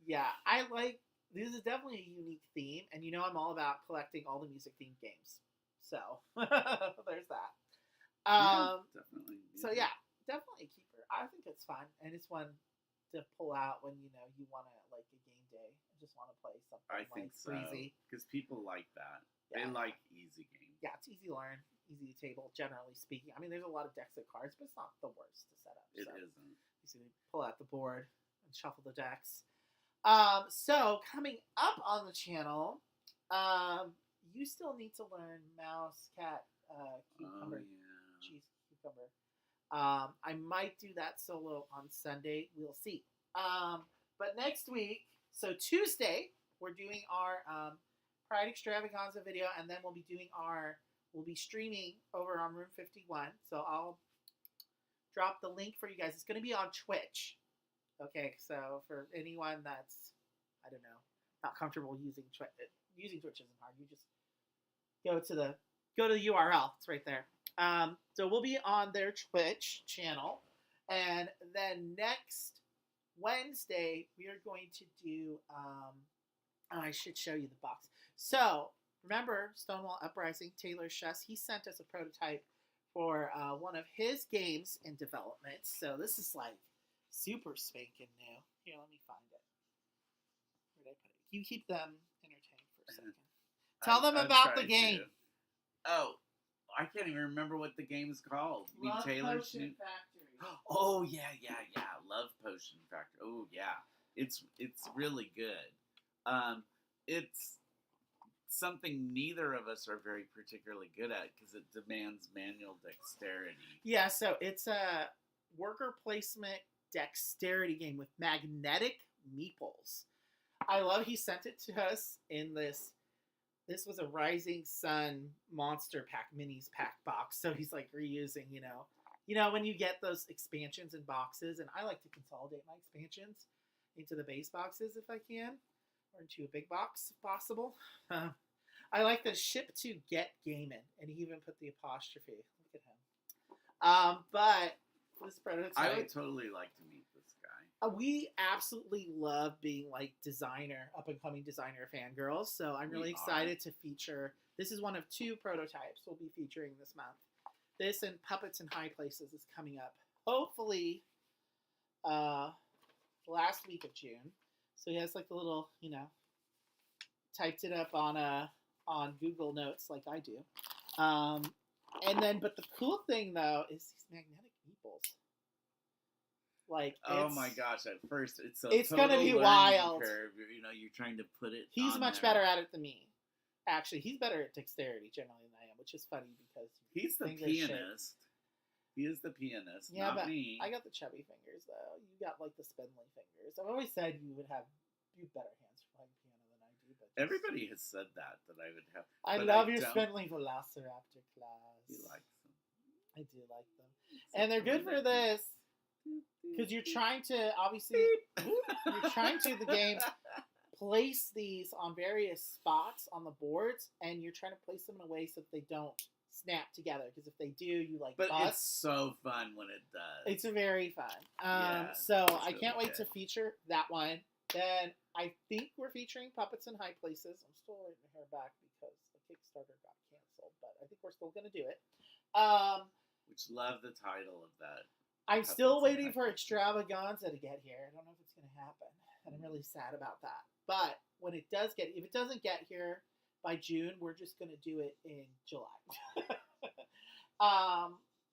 yeah, I like, this is definitely a unique theme, and I'm all about collecting all the music themed games. So, there's that. Definitely. So yeah, definitely a keeper. I think it's fun, and it's one to pull out when you want to like a game day and just want to play something I think so breezy. because people like that. Yeah. They like easy games. Yeah, it's easy to learn, easy to table. Generally speaking, I mean, there's a lot of decks of cards, but it's not the worst to set up. It so. isn't. Easy to pull out the board and shuffle the decks. So coming up on the channel, you still need to learn mouse, cat, cucumber, Oh yeah. cheese, cucumber. I might do that solo on Sunday. We'll see. But next week, so Tuesday, we're doing our Pride Extravaganza video, and then we'll be streaming over on Room 51. So I'll drop the link for you guys. It's going to be on Twitch. Okay, so for anyone that's, I don't know, not comfortable using Twitch isn't hard. You just go to the URL. It's right there. So we'll be on their Twitch channel, and then next Wednesday we are going to do. I should show you the box. So remember Stonewall Uprising, Taylor Shuss. He sent us a prototype for one of his games in development. So this is like super spanking new. Here, let me find it. Where did I put it? You keep them entertained for a second. Tell them I've about the tried game. to. Oh, I can't even remember what the game is called. Love Taylor Potion shoot. Factory. Oh yeah. Love Potion Factor. Oh yeah, it's really good. It's something neither of us are very particularly good at because it demands manual dexterity. Yeah, so it's a worker placement dexterity game with magnetic meeples. I love he sent it to us in this. This was a Rising Sun Monster Pack Minis pack box. So he's like reusing, when you get those expansions in boxes, and I like to consolidate my expansions into the base boxes if I can, or into a big box if possible. I like the ship to get gaming, and he even put the apostrophe. Look at him. But this prototype, I would totally like to meet this guy. we absolutely love being like up and coming designer fangirls. So I'm really excited to feature. This is one of 2 prototypes we'll be featuring this month. This and Puppets in High Places is coming up. Hopefully, last week of June. So he has like the little, typed it up on Google Notes like I do. And then, but the cool thing though is these magnetic meeples. Like, oh my gosh! At first, it's gonna be learning wild. Curve. You're trying to put it. He's on much there. better at it than me. Actually, he's better at dexterity generally than I am, which is funny because He's the fingers shake. pianist. He is the pianist, Yeah, not but me. I got the chubby fingers though. You got like the spindly fingers. I've always said you have better hands for playing piano than I do, but Everybody has said that I would have. I but love your don't. Spindly Velociraptor class. He likes them. I do like them. And they're good for this because you're trying to, obviously, you're trying to, the game, place these on various spots on the boards, and you're trying to place them in a way so that they don't snap together, because if they do, you But bust. it's so fun when it does. It's very fun. Yeah, So it's I can't really wait to feature that one. Then I think we're featuring Puppets in High Places. I'm still waiting to hear back because the Kickstarter got canceled, but I think we're still going to do it. Which love the title of that. I'm Puppets still in waiting High for Places. Extravaganza to get here. I don't know if it's going to happen, and I'm really sad about that. But when it does get, if it doesn't get here by June, we're just going to do it in July.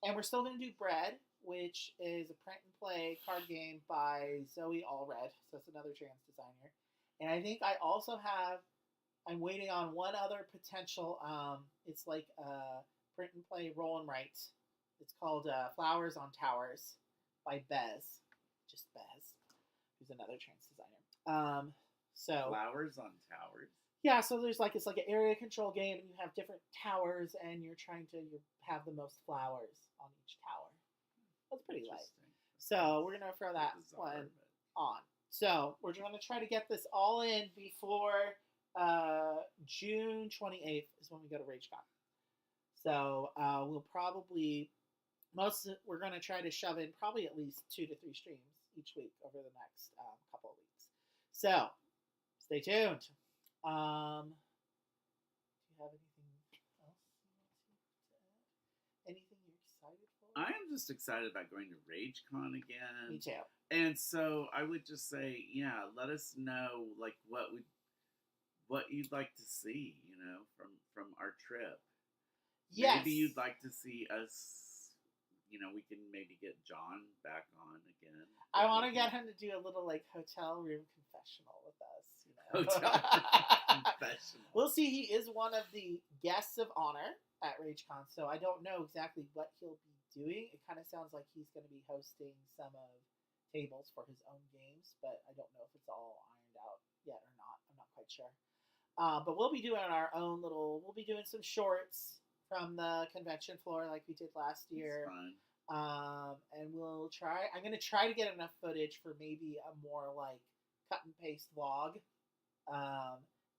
And we're still going to do Bread, which is a print and play card game by Zoe Allred. So that's another trans designer. And I think I also have, I'm waiting on one other potential, it's like a print and play roll and write. It's called Flowers on Towers by Bez. Just Bez, who's another trans designer. So Flowers on Towers. yeah, so there's like, it's like an area control game, and you have different towers, and you're trying to have the most flowers on each tower. That's pretty light. Interesting. So we're gonna throw that Bizarre, one but- on. So we're gonna try to get this all in before June 28th is when we go to RageCon. So we'll probably we're gonna try to shove in probably at least 2 to 3 streams each week over the next couple of weeks. So stay tuned. Do you have anything else you want to add? Anything you're excited for? I am just excited about going to RageCon again. Me too. And so I would just say, yeah, let us know like what you'd like to see, from our trip. Yes. Maybe you'd like to see us, we can maybe get John back on again. I want to get him to do a little like hotel room confessional with us. Hotel confessional. We'll see. He is one of the guests of honor at RageCon, so I don't know exactly what he'll be doing. It kind of sounds like he's going to be hosting some of tables for his own games, but I don't know if it's all ironed out yet or not. I'm not quite sure. But we'll be doing our own we'll be doing some shorts from the convention floor like we did last year. It's fun. And I'm going to try to get enough footage for maybe a more like cut and paste vlog.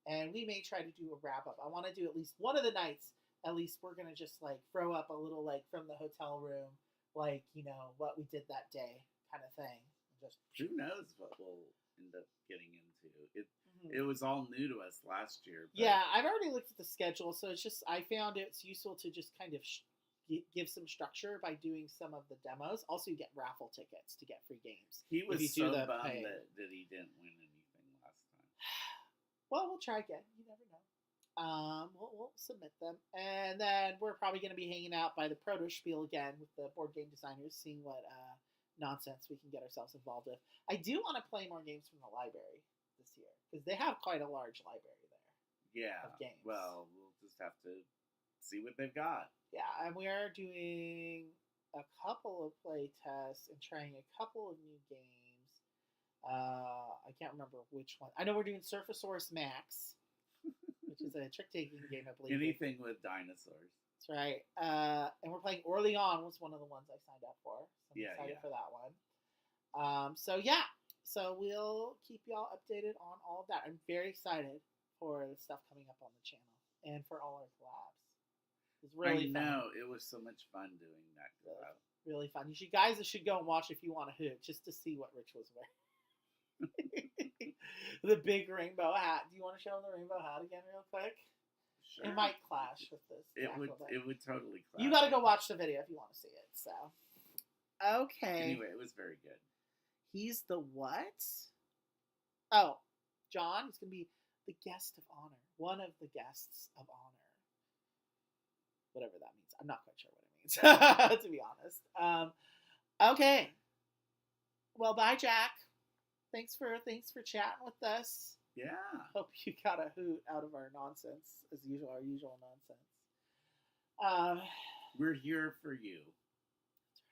And we may try to do a wrap up. I want to do at least one of the nights. At least we're going to just like throw up a little like from the hotel room, like, what we did that day kind of thing. Just Who knows what we'll end up getting into. It was all new to us last year. But yeah, I've already looked at the schedule, so it's just I found it's useful to just kind of give some structure by doing some of the demos. Also, you get raffle tickets to get free games. He was if you so do the bummed pay. that he didn't win anything last time. Well, we'll try again. You never know. We'll submit them, and then we're probably going to be hanging out by the Proto Spiel again with the board game designers, seeing what nonsense we can get ourselves involved with. I do want to play more games from the library this year because they have quite a large library there. Yeah. Of games. Well, we'll just have to see what they've got. Yeah, and we are doing a couple of play tests and trying a couple of new games. I can't remember which one. I know we're doing Surfasaurus Max, which is a trick-taking game, I believe. Anything with dinosaurs. That's right. And we're playing Orleans was one of the ones I signed up for. So I'm excited for that one. So we'll keep y'all updated on all of that. I'm very excited for the stuff coming up on the channel and for all our collabs. It was really fun. I know. It was so much fun doing that collab. Really fun. You guys should go and watch if you want to hoot, just to see what Rich was wearing. The big rainbow hat. Do you want to show him the rainbow hat again real quick? Sure. It might clash with this. It would totally clash. You got to go watch the video if you want to see it. So, okay. Anyway, it was very good. He's the what? Oh, John is going to be the guest of honor. One of the guests of honor. Whatever that means. I'm not quite sure what it means, to be honest. Okay. Well, bye, Jack. Thanks for chatting with us. Yeah. Hope you got a hoot out of our nonsense, as usual, our usual nonsense. We're here for you. That's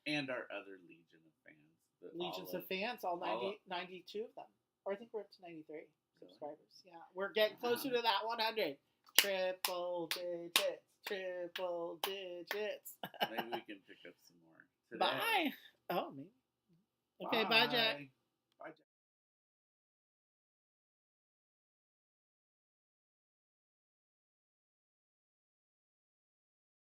right. And our other legion of fans. Legions of fans, all 92 of them. Or I think we're up to 93. So subscribers. Yeah, we're getting closer to that 100. Triple digits. Maybe we can pick up some more. Today. Bye. Oh, maybe. Okay, bye, Jack.